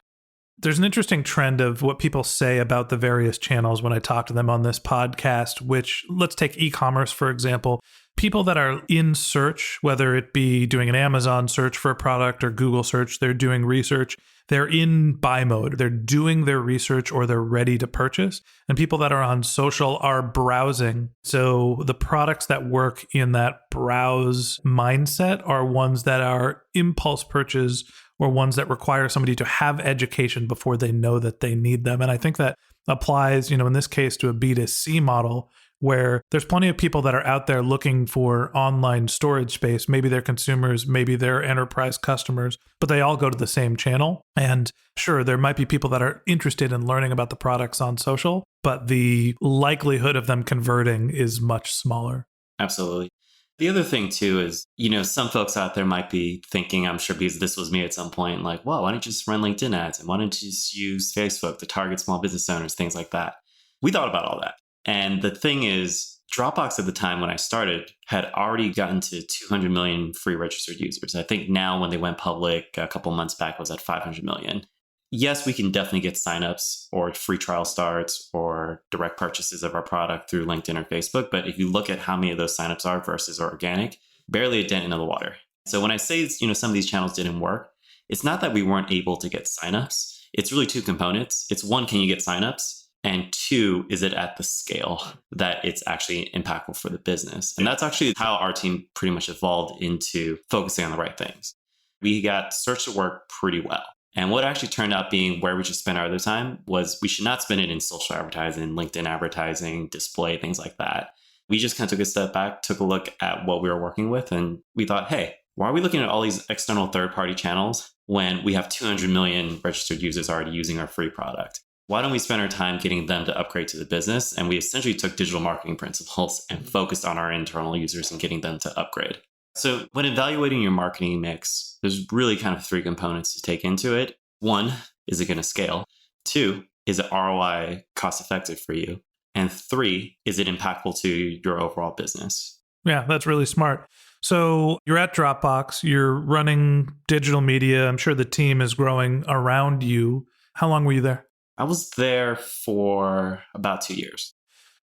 There's an interesting trend of what people say about the various channels when I talk to them on this podcast, which, let's take e-commerce, for example. People that are in search, whether it be doing an Amazon search for a product or Google search, they're doing research, they're in buy mode. They're doing their research or they're ready to purchase. And people that are on social are browsing. So the products that work in that browse mindset are ones that are impulse purchase or ones that require somebody to have education before they know that they need them. And I think that applies, in this case, to a B2C model where there's plenty of people that are out there looking for online storage space. Maybe they're consumers, maybe they're enterprise customers, but they all go to the same channel. And sure, there might be people that are interested in learning about the products on social, but the likelihood of them converting is much smaller. Absolutely. The other thing too is, some folks out there might be thinking, I'm sure because this was me at some point, like, well, why don't you just run LinkedIn ads? And why don't you just use Facebook to target small business owners, things like that. We thought about all that. And the thing is, Dropbox at the time when I started had already gotten to 200 million free registered users. I think now when they went public a couple months back, it was at 500 million. Yes, we can definitely get signups or free trial starts or direct purchases of our product through LinkedIn or Facebook. But if you look at how many of those signups are versus organic, barely a dent into the water. So when I say, some of these channels didn't work, it's not that we weren't able to get signups. It's really two components. It's one, can you get signups? And two, is it at the scale that it's actually impactful for the business? And that's actually how our team pretty much evolved into focusing on the right things. We got search to work pretty well. And what actually turned out being where we should spend our other time was we should not spend it in social advertising, LinkedIn advertising, display, things like that. We just kind of took a step back, took a look at what we were working with, and we thought, hey, why are we looking at all these external third-party channels when we have 200 million registered users already using our free product? Why don't we spend our time getting them to upgrade to the business? And we essentially took digital marketing principles and focused on our internal users and getting them to upgrade. So when evaluating your marketing mix, there's really kind of three components to take into it. One, is it going to scale? Two, is it ROI cost effective for you? And three, is it impactful to your overall business? Yeah, that's really smart. So you're at Dropbox, you're running digital media. I'm sure the team is growing around you. How long were you there? I was there for about 2 years.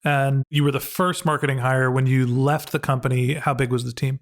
And you were the first marketing hire. When you left the company, how big was the team?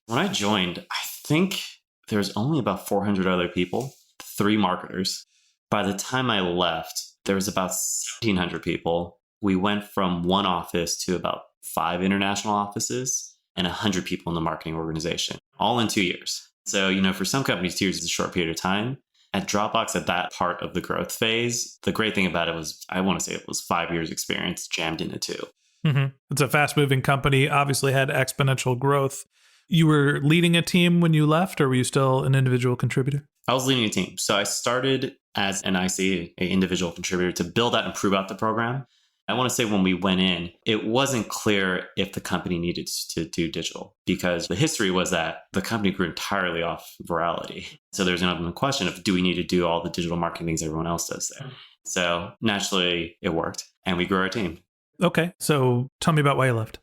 When I joined, I think there was only about 400 other people, 3 marketers. By the time I left, there was about 1,700 people. We went from 1 office to about 5 international offices and 100 people in the marketing organization, all in 2 years. So, for some companies, 2 years is a short period of time. At Dropbox, at that part of the growth phase, the great thing about it was, I want to say it was 5 years experience jammed into 2. Mm-hmm. It's a fast-moving company, obviously had exponential growth. You were leading a team when you left, or were you still an individual contributor? I was leading a team. So I started as an IC, an individual contributor, to build out and prove out the program. I want to say when we went in, it wasn't clear if the company needed to do digital, because the history was that the company grew entirely off virality. So there's an open question of, do we need to do all the digital marketing things everyone else does there? So naturally it worked and we grew our team. Okay. So tell me about why you left.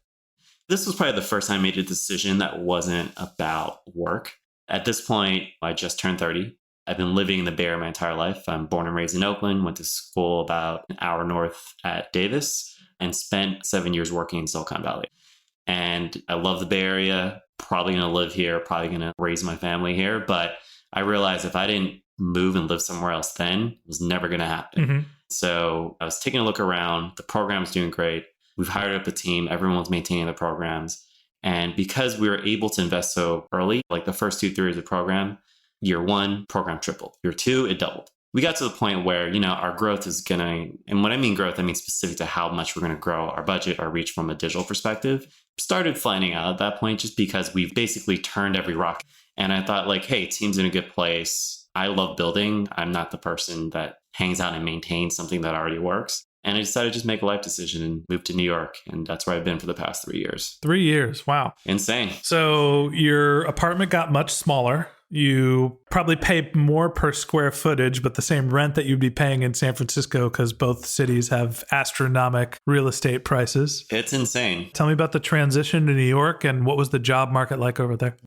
This was probably the first time I made a decision that wasn't about work. At this point, I just turned 30. I've been living in the Bay Area my entire life. I'm born and raised in Oakland, went to school about an hour north at Davis, and spent 7 years working in Silicon Valley. And I love the Bay Area, probably going to live here, probably going to raise my family here. But I realized if I didn't move and live somewhere else then, it was never going to happen. Mm-hmm. So I was taking a look around. The program's doing great. We've hired up a team. Everyone's maintaining the programs. And because we were able to invest so early, like the first 2 years of the program, year 1, program tripled. Year 2, it doubled. We got to the point where, our growth is going to, and when I mean growth, I mean specific to how much we're going to grow our budget, our reach from a digital perspective, started flattening out at that point just because we've basically turned every rock. And I thought hey, team's in a good place. I love building. I'm not the person that hangs out and maintains something that already works. And I decided to just make a life decision and move to New York. And that's where I've been for the past 3 years. 3 years. Wow. Insane. So your apartment got much smaller. You probably pay more per square footage, but the same rent that you'd be paying in San Francisco because both cities have astronomical real estate prices. It's insane. Tell me about the transition to New York and what was the job market like over there?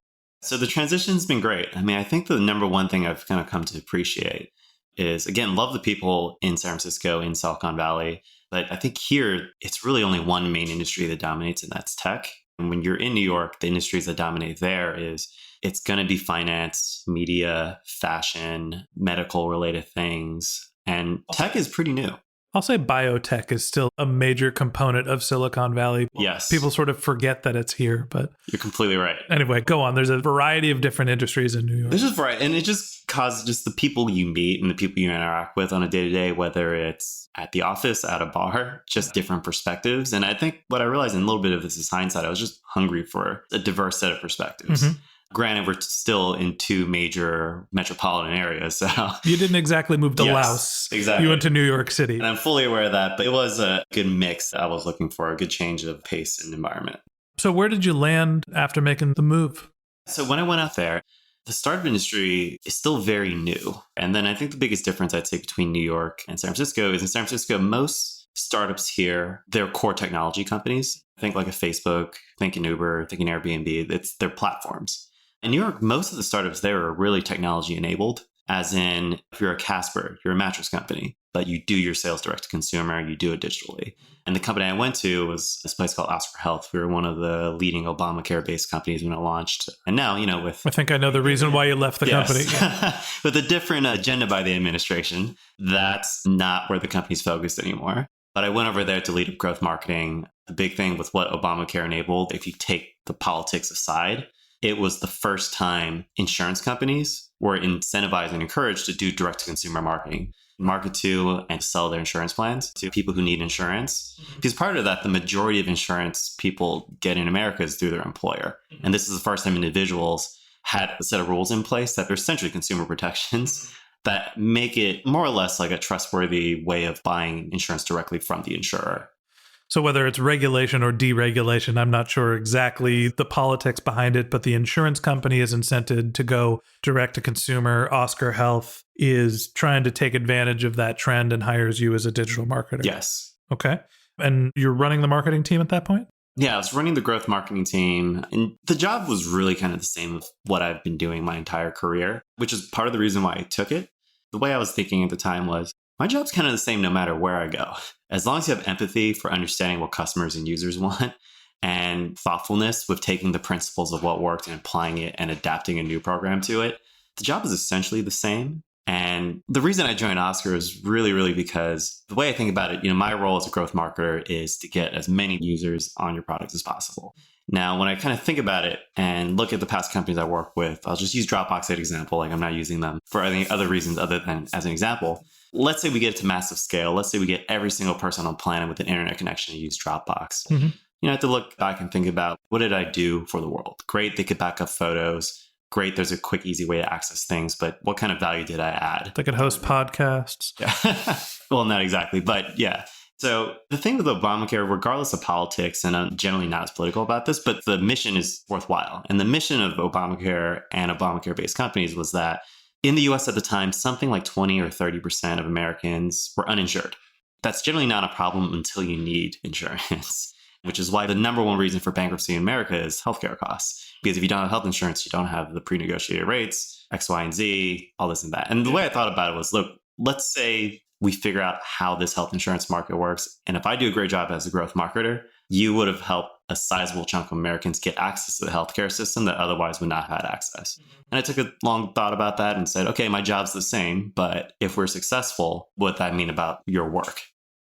So the transition's been great. I mean, I think the number one thing I've kind of come to appreciate is, again, love the people in San Francisco, in Silicon Valley. But I think here, it's really only one main industry that dominates, and that's tech. And when you're in New York, the industries that dominate there is it's going to be finance, media, fashion, medical related things. And tech is pretty new. I'll say biotech is still a major component of Silicon Valley. Yes. People sort of forget that it's here, but You're completely right. anyway, go on. There's a variety of different industries in New York. This is right. And it just causes just the people you meet and the people you interact with on a day-to-day, whether it's at the office, at a bar, just different perspectives. And I think what I realized, in a little bit of this is hindsight, I was just hungry for a diverse set of perspectives. Mm-hmm. Granted, we're still in two major metropolitan areas. So You didn't exactly move to Yes, Laos. exactly. You went to New York City. And I'm fully aware of that, but it was a good mix I was looking for, a good change of pace and environment. So where did you land after making the move? So when I went out there, the startup industry is still very new. And then I think the biggest difference I'd say between New York and San Francisco is in San Francisco, most startups here, they're core technology companies. Think like a Facebook, think an Uber, think an Airbnb. They're platforms. In New York, most of the startups there are really technology enabled, as in if you're a Casper, you're a mattress company, but you do your sales direct to consumer, you do it digitally. And the company I went to was this place called Oscar Health. We were one of the leading Obamacare-based companies when it launched. And now, with... I think I know the reason why you left the company. With a different agenda by the administration, that's not where the company's focused anymore. But I went over there to lead up growth marketing. The big thing with what Obamacare enabled, if you take the politics aside, it was the first time insurance companies were incentivized and encouraged to do direct-to-consumer marketing, market to and sell their insurance plans to people who need insurance. Because prior to that, the majority of insurance people get in America is through their employer. And this is the first time individuals had a set of rules in place that are essentially consumer protections that make it more or less like a trustworthy way of buying insurance directly from the insurer. So whether it's regulation or deregulation, I'm not sure exactly the politics behind it, but the insurance company is incented to go direct to consumer. Oscar Health is trying to take advantage of that trend and hires you as a digital marketer. Yes. Okay. And you're running the marketing team at that point? Yeah, I was running the growth marketing team, and the job was really kind of the same of what I've been doing my entire career, which is part of the reason why I took it. The way I was thinking at the time was, my job's kind of the same no matter where I go. As long as you have empathy for understanding what customers and users want and thoughtfulness with taking the principles of what worked and applying it and adapting a new program to it, the job is essentially the same. And the reason I joined Oscar is really because the way I think about it, my role as a growth marketer is to get as many users on your product as possible. Now, when I kind of think about it and look at the past companies I work with, I'll just use Dropbox as an example. Like I'm not using them for any other reasons other than as an example. Let's say we get to massive scale. Let's say we get every single person on the planet with an internet connection to use Dropbox. Mm-hmm. I have to look back and think about, what did I do for the world? Great, they could back up photos. Great, there's a quick, easy way to access things. But what kind of value did I add? They could host podcasts. Yeah. Well, not exactly, but yeah. So the thing with Obamacare, regardless of politics, and I'm generally not as political about this, but the mission is worthwhile. And the mission of Obamacare and Obamacare-based companies was that in the US at the time, something like 20 or 30% of Americans were uninsured. That's generally not a problem until you need insurance, which is why the number one reason for bankruptcy in America is healthcare costs. Because if you don't have health insurance, you don't have the pre-negotiated rates, X, Y, and Z, all this and that. And the way I thought about it was, look, let's say we figure out how this health insurance market works. And if I do a great job as a growth marketer, you would have helped a sizable chunk of Americans get access to the healthcare system that otherwise would not have had access. And I took a long thought about that and said, okay, my job's the same, but if we're successful, what does that mean about your work?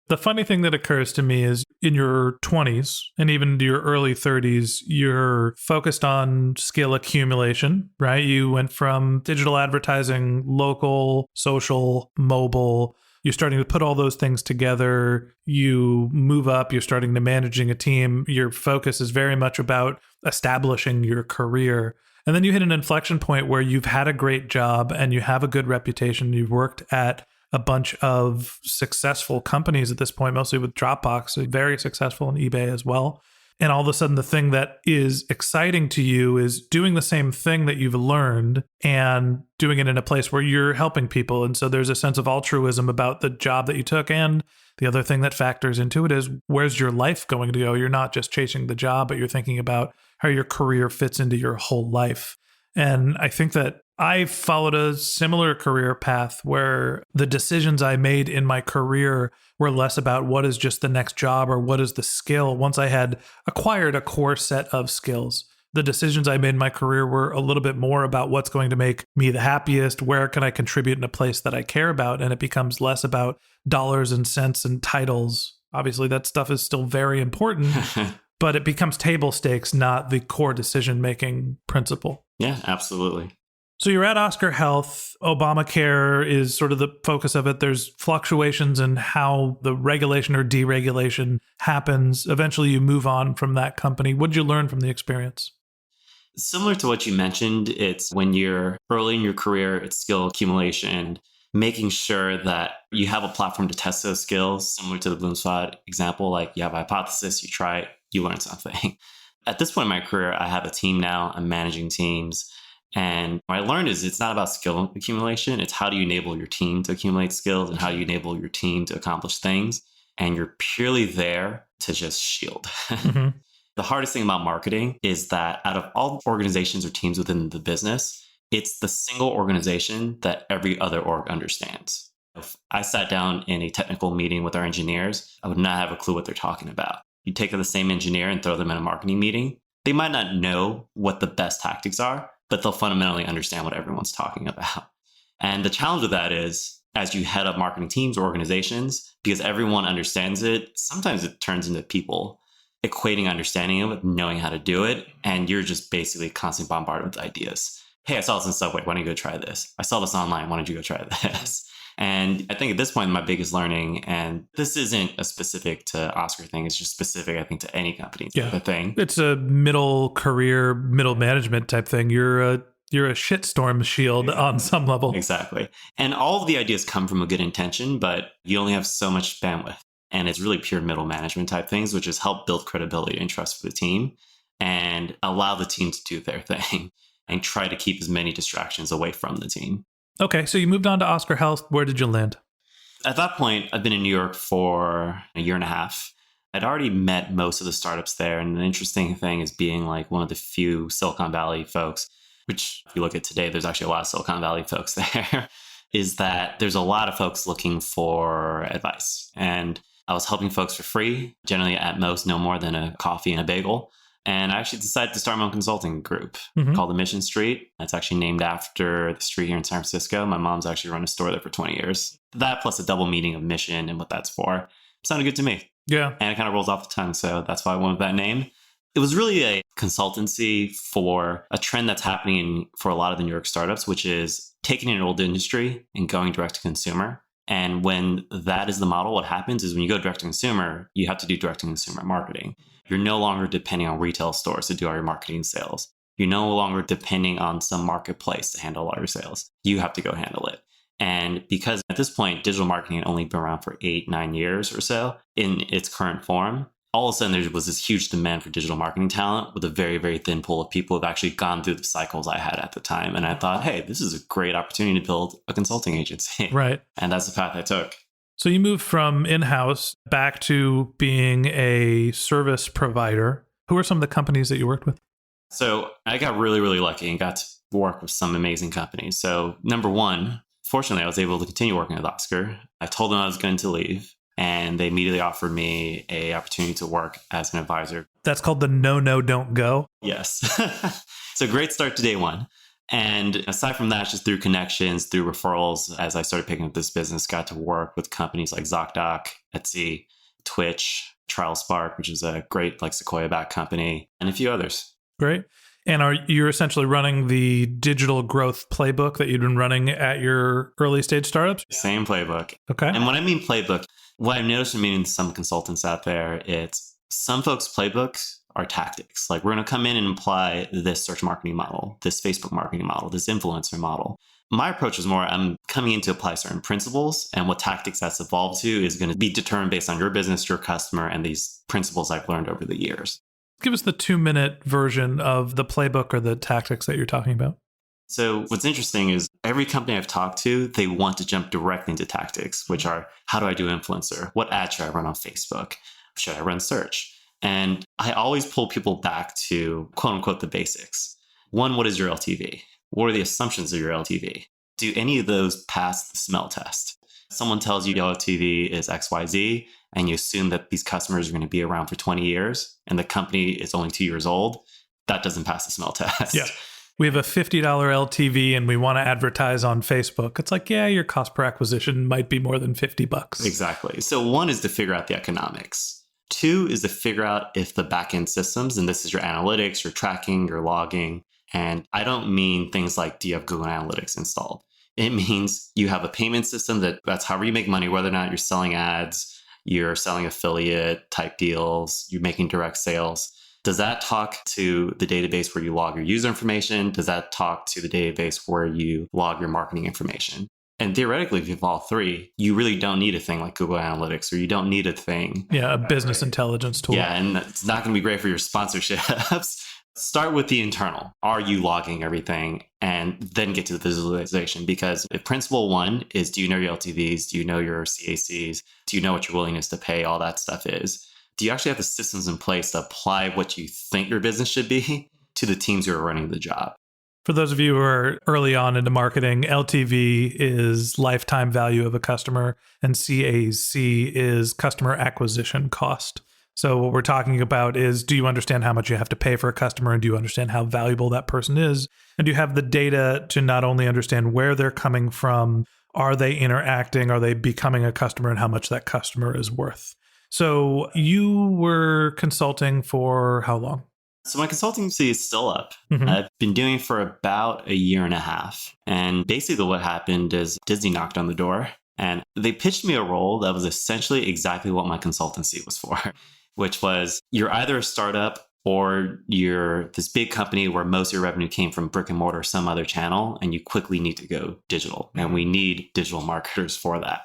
The funny thing that occurs to me is in your 20s and even into your early 30s, you're focused on skill accumulation, right? You went from digital advertising, local, social, mobile. You're starting to put all those things together. You move up. You're starting to managing a team. Your focus is very much about establishing your career. And then you hit an inflection point where you've had a great job and you have a good reputation. You've worked at a bunch of successful companies at this point, mostly with Dropbox, very successful, and eBay as well. And all of a sudden, the thing that is exciting to you is doing the same thing that you've learned and doing it in a place where you're helping people. And so there's a sense of altruism about the job that you took. And the other thing that factors into it is, where's your life going to go? You're not just chasing the job, but you're thinking about how your career fits into your whole life. And I think that I followed a similar career path where the decisions I made in my career were less about what is just the next job or what is the skill. Once I had acquired a core set of skills, the decisions I made in my career were a little bit more about what's going to make me the happiest, where can I contribute in a place that I care about, and it becomes less about dollars and cents and titles. Obviously, that stuff is still very important, but it becomes table stakes, not the core decision-making principle. Yeah, absolutely. So you're at Oscar Health. Obamacare is sort of the focus of it. There's fluctuations in how the regulation or deregulation happens. Eventually, you move on from that company. What did you learn from the experience? Similar to what you mentioned, it's when you're early in your career, it's skill accumulation, making sure that you have a platform to test those skills, similar to the Bloomspot example. Like you have a hypothesis, you try it, you learn something. At this point in my career, I have a team now. I'm managing teams. And what I learned is it's not about skill accumulation. It's how do you enable your team to accumulate skills and how do you enable your team to accomplish things. And you're purely there to just shield. Mm-hmm. The hardest thing about marketing is that out of all organizations or teams within the business, it's the single organization that every other org understands. If I sat down in a technical meeting with our engineers, I would not have a clue what they're talking about. You take the same engineer and throw them in a marketing meeting. They might not know what the best tactics are, but they'll fundamentally understand what everyone's talking about. And the challenge with that is, as you head up marketing teams or organizations, because everyone understands it, sometimes it turns into people equating understanding of it, knowing how to do it, and you're just basically constantly bombarded with ideas. Hey, I saw this in Subway. Why don't you go try this? I saw this online. Why don't you go try this? And I think at this point, my biggest learning, and this isn't a specific to Oscar thing, it's just specific, I think, to any company type of thing. It's a middle career, middle management type thing. You're a shitstorm shield on some level. Exactly. And all of the ideas come from a good intention, but you only have so much bandwidth. And it's really pure middle management type things, which is help build credibility and trust for the team and allow the team to do their thing and try to keep as many distractions away from the team. Okay, so you moved on to Oscar Health. Where did you land? At that point, I've been in New York for a year and a half. I'd already met most of the startups there. And an interesting thing is being like one of the few Silicon Valley folks, which if you look at today, there's actually a lot of Silicon Valley folks there, is that there's a lot of folks looking for advice. And I was helping folks for free, generally at most no more than a coffee and a bagel. And I actually decided to start my own consulting group called the Mission Street. It's actually named after the street here in San Francisco. My mom's actually run a store there for 20 years. That plus a double meaning of mission and what that's for sounded good to me. Yeah. And it kind of rolls off the tongue. So that's why I went with that name. It was really a consultancy for a trend that's happening for a lot of the New York startups, which is taking an old industry and going direct to consumer. And when that is the model, what happens is when you go direct to consumer, you have to do direct to consumer marketing. You're no longer depending on retail stores to do all your marketing sales. You're no longer depending on some marketplace to handle all your sales. You have to go handle it. And because at this point, digital marketing had only been around for 8-9 years or so in its current form, all of a sudden there was this huge demand for digital marketing talent with a very, very thin pool of people who have actually gone through the cycles I had at the time. And I thought, hey, this is a great opportunity to build a consulting agency. Right. And that's the path I took. So you moved from in-house back to being a service provider. Who are some of the companies that you worked with? So I got really, really lucky and got to work with some amazing companies. So number one, fortunately, I was able to continue working with Oscar. I told them I was going to leave, and they immediately offered me an opportunity to work as an advisor. That's called the no, don't go. Yes. So great start to day one. And aside from that, just through connections, through referrals, as I started picking up this business, got to work with companies like ZocDoc, Etsy, Twitch, TrialSpark, which is a great Sequoia-backed company, and a few others. Great. And you're essentially running the digital growth playbook that you'd been running at your early stage startups? Same playbook. Okay. And when I mean playbook, what I've noticed from meeting some consultants out there, it's some folks' playbooks our tactics. Like we're going to come in and apply this search marketing model, this Facebook marketing model, this influencer model. My approach is more, I'm coming in to apply certain principles, and what tactics that's evolved to is going to be determined based on your business, your customer, and these principles I've learned over the years. Give us the 2-minute version of the playbook or the tactics that you're talking about. So what's interesting is every company I've talked to, they want to jump directly into tactics, which are, how do I do influencer? What ad should I run on Facebook? Should I run search? And I always pull people back to quote unquote the basics. One, what is your LTV? What are the assumptions of your LTV? Do any of those pass the smell test? Someone tells you your LTV is XYZ, and you assume that these customers are going to be around for 20 years, and the company is only 2 years old. That doesn't pass the smell test. Yeah. We have a $50 LTV and we want to advertise on Facebook. It's like, yeah, your cost per acquisition might be more than $50. Exactly. So one is to figure out the economics. Two is to figure out if the backend systems, and this is your analytics, your tracking, your logging. And I don't mean things like, do you have Google Analytics installed? It means you have a payment system that's however you make money, whether or not you're selling ads, you're selling affiliate type deals, you're making direct sales. Does that talk to the database where you log your user information? Does that talk to the database where you log your marketing information? And theoretically, if you have all three, you really don't need a thing like Google Analytics, or you don't need a thing. Yeah, a business intelligence tool. Yeah, and it's not going to be great for your sponsorships. Start with the internal. Are you logging everything? And then get to the visualization. Because if principle one is, do you know your LTVs? Do you know your CACs? Do you know what your willingness to pay? All that stuff is. Do you actually have the systems in place to apply what you think your business should be to the teams who are running the job? For those of you who are early on into marketing, LTV is lifetime value of a customer, and CAC is customer acquisition cost. So what we're talking about is, do you understand how much you have to pay for a customer, and do you understand how valuable that person is? And do you have the data to not only understand where they're coming from, are they interacting, are they becoming a customer, and how much that customer is worth? So you were consulting for how long? So my consultancy is still up. Mm-hmm. I've been doing it for about a year and a half. And basically what happened is Disney knocked on the door and they pitched me a role that was essentially exactly what my consultancy was for, which was you're either a startup or you're this big company where most of your revenue came from brick and mortar or some other channel, and you quickly need to go digital. And we need digital marketers for that.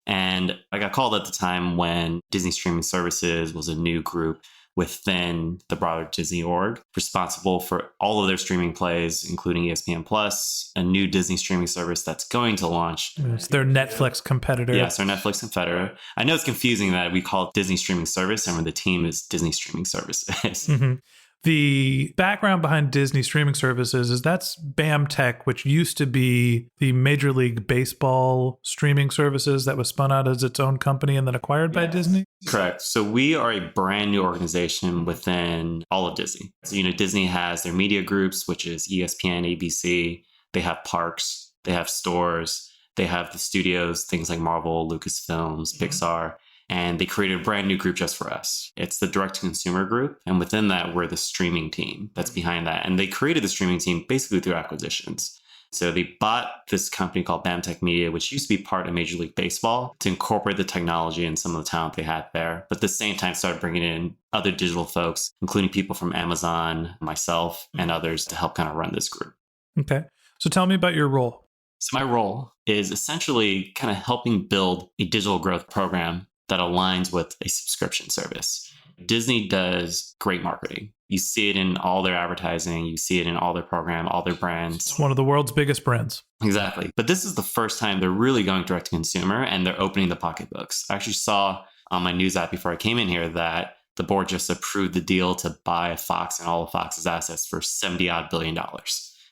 And I got called at the time when Disney Streaming Services was a new group within the broader Disney org, responsible for all of their streaming plays, including ESPN Plus, a new Disney streaming service that's going to launch. It's their Netflix competitor. Yes, their Netflix competitor. I know it's confusing that we call it Disney Streaming Service and when the team is Disney Streaming Services. Mm-hmm. The background behind Disney Streaming Services is that's BAMTech, which used to be the Major League Baseball streaming services that was spun out as its own company and then acquired by Disney? Correct. So we are a brand new organization within all of Disney. So, Disney has their media groups, which is ESPN, ABC. They have parks, they have stores, they have the studios, things like Marvel, Lucasfilms, Pixar. And they created a brand new group just for us. It's the direct-to-consumer group. And within that, we're the streaming team that's behind that. And they created the streaming team basically through acquisitions. So they bought this company called BAMTech Media, which used to be part of Major League Baseball, to incorporate the technology and some of the talent they had there. But at the same time, started bringing in other digital folks, including people from Amazon, myself, and others to help kind of run this group. Okay. So tell me about your role. So my role is essentially kind of helping build a digital growth program that aligns with a subscription service. Disney does great marketing. You see it in all their advertising. You see it in all their program, all their brands. It's one of the world's biggest brands. Exactly. But this is the first time they're really going direct to consumer and they're opening the pocketbooks. I actually saw on my news app before I came in here that the board just approved the deal to buy Fox and all of Fox's assets for $70-odd billion.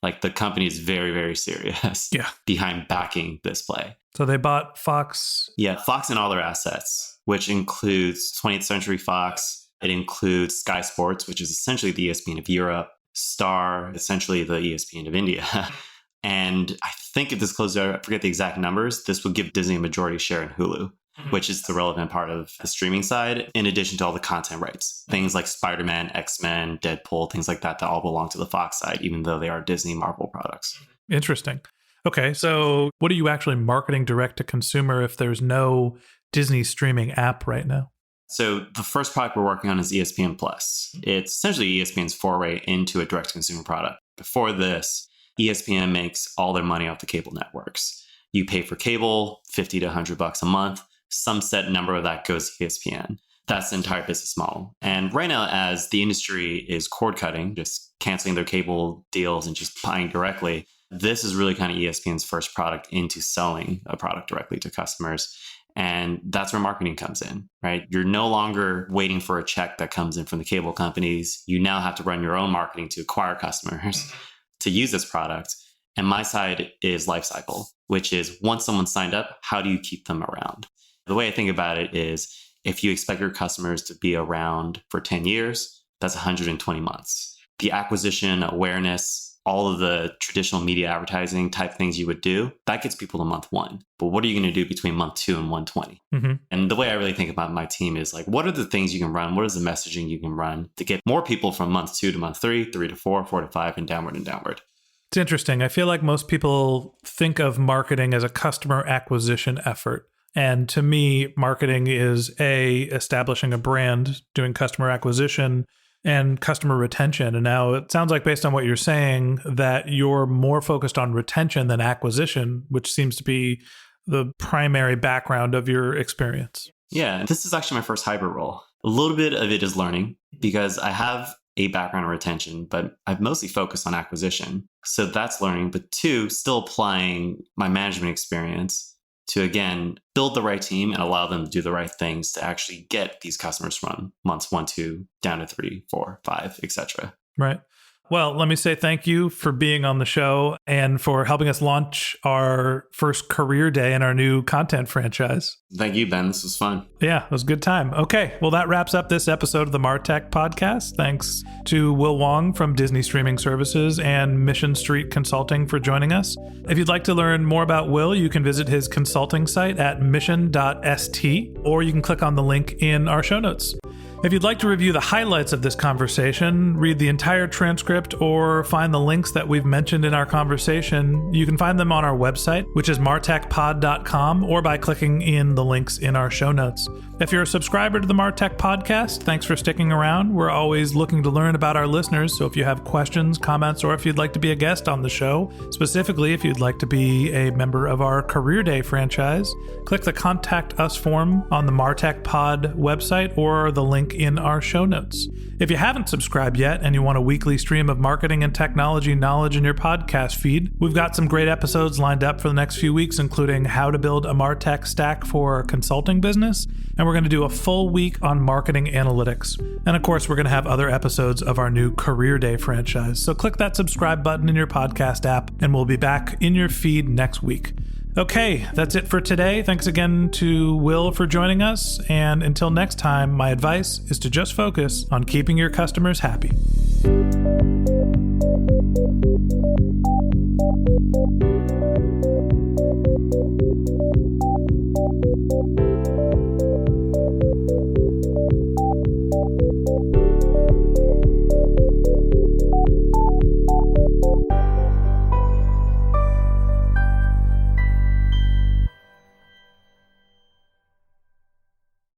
Like the company is very, very serious behind backing this play. So they bought Fox. Yeah, Fox and all their assets, which includes 20th Century Fox. It includes Sky Sports, which is essentially the ESPN of Europe, Star, essentially the ESPN of India. And I think if this closes out, I forget the exact numbers, this would give Disney a majority share in Hulu, which is the relevant part of the streaming side, in addition to all the content rights. Things like Spider-Man, X-Men, Deadpool, things like that all belong to the Fox side, even though they are Disney Marvel products. Interesting. Okay, so what are you actually marketing direct to consumer if there's no Disney streaming app right now? So the first product we're working on is ESPN Plus. It's essentially ESPN's foray into a direct-to-consumer product. Before this, ESPN makes all their money off the cable networks. You pay for cable, $50 to $100 a month. Some set number of that goes to ESPN. That's the entire business model. And right now, as the industry is cord cutting, just canceling their cable deals and just buying directly, this is really kind of ESPN's first product into selling a product directly to customers. And that's where marketing comes in, right? You're no longer waiting for a check that comes in from the cable companies. You now have to run your own marketing to acquire customers to use this product. And my side is lifecycle, which is once someone's signed up, how do you keep them around? The way I think about it is if you expect your customers to be around for 10 years, that's 120 months. The acquisition, awareness, all of the traditional media advertising type things you would do, that gets people to month 1. But what are you going to do between month 2 and 120? And the way I really think about my team is like, what are the things you can run? What is the messaging you can run to get more people from month 2 to month 3, 3 to 4, 4 to 5, and downward and downward? It's interesting. I feel like most people think of marketing as a customer acquisition effort. And to me, marketing is establishing a brand, doing customer acquisition and customer retention. And now it sounds like, based on what you're saying, that you're more focused on retention than acquisition, which seems to be the primary background of your experience. Yeah, this is actually my first hybrid role. A little bit of it is learning because I have a background in retention, but I've mostly focused on acquisition. So that's learning. But 2, still applying my management experience to, again, build the right team and allow them to do the right things to actually get these customers from months 1, 2, down to 3, 4, 5, etc. Right. Well, let me say thank you for being on the show and for helping us launch our first career day in our new content franchise. Thank you, Ben. This was fun. Yeah, it was a good time. Okay, well, that wraps up this episode of the MarTech podcast. Thanks to Will Wong from Disney Streaming Services and Mission Street Consulting for joining us. If you'd like to learn more about Will, you can visit his consulting site at mission.st, or you can click on the link in our show notes. If you'd like to review the highlights of this conversation, read the entire transcript, or find the links that we've mentioned in our conversation, you can find them on our website, which is martechpod.com, or by clicking in the links in our show notes. If you're a subscriber to the MarTech podcast, thanks for sticking around. We're always looking to learn about our listeners, so if you have questions, comments, or if you'd like to be a guest on the show, specifically if you'd like to be a member of our Career Day franchise, click the Contact Us form on the MarTech Pod website or the link in our show notes. If you haven't subscribed yet and you want a weekly stream of marketing and technology knowledge in your podcast feed, we've got some great episodes lined up for the next few weeks, including how to build a MarTech stack for a consulting business, and we're going to do a full week on marketing analytics. And of course, we're going to have other episodes of our new Career Day franchise. So click that subscribe button in your podcast app, and we'll be back in your feed next week. Okay, that's it for today. Thanks again to Will for joining us. And until next time, my advice is to just focus on keeping your customers happy.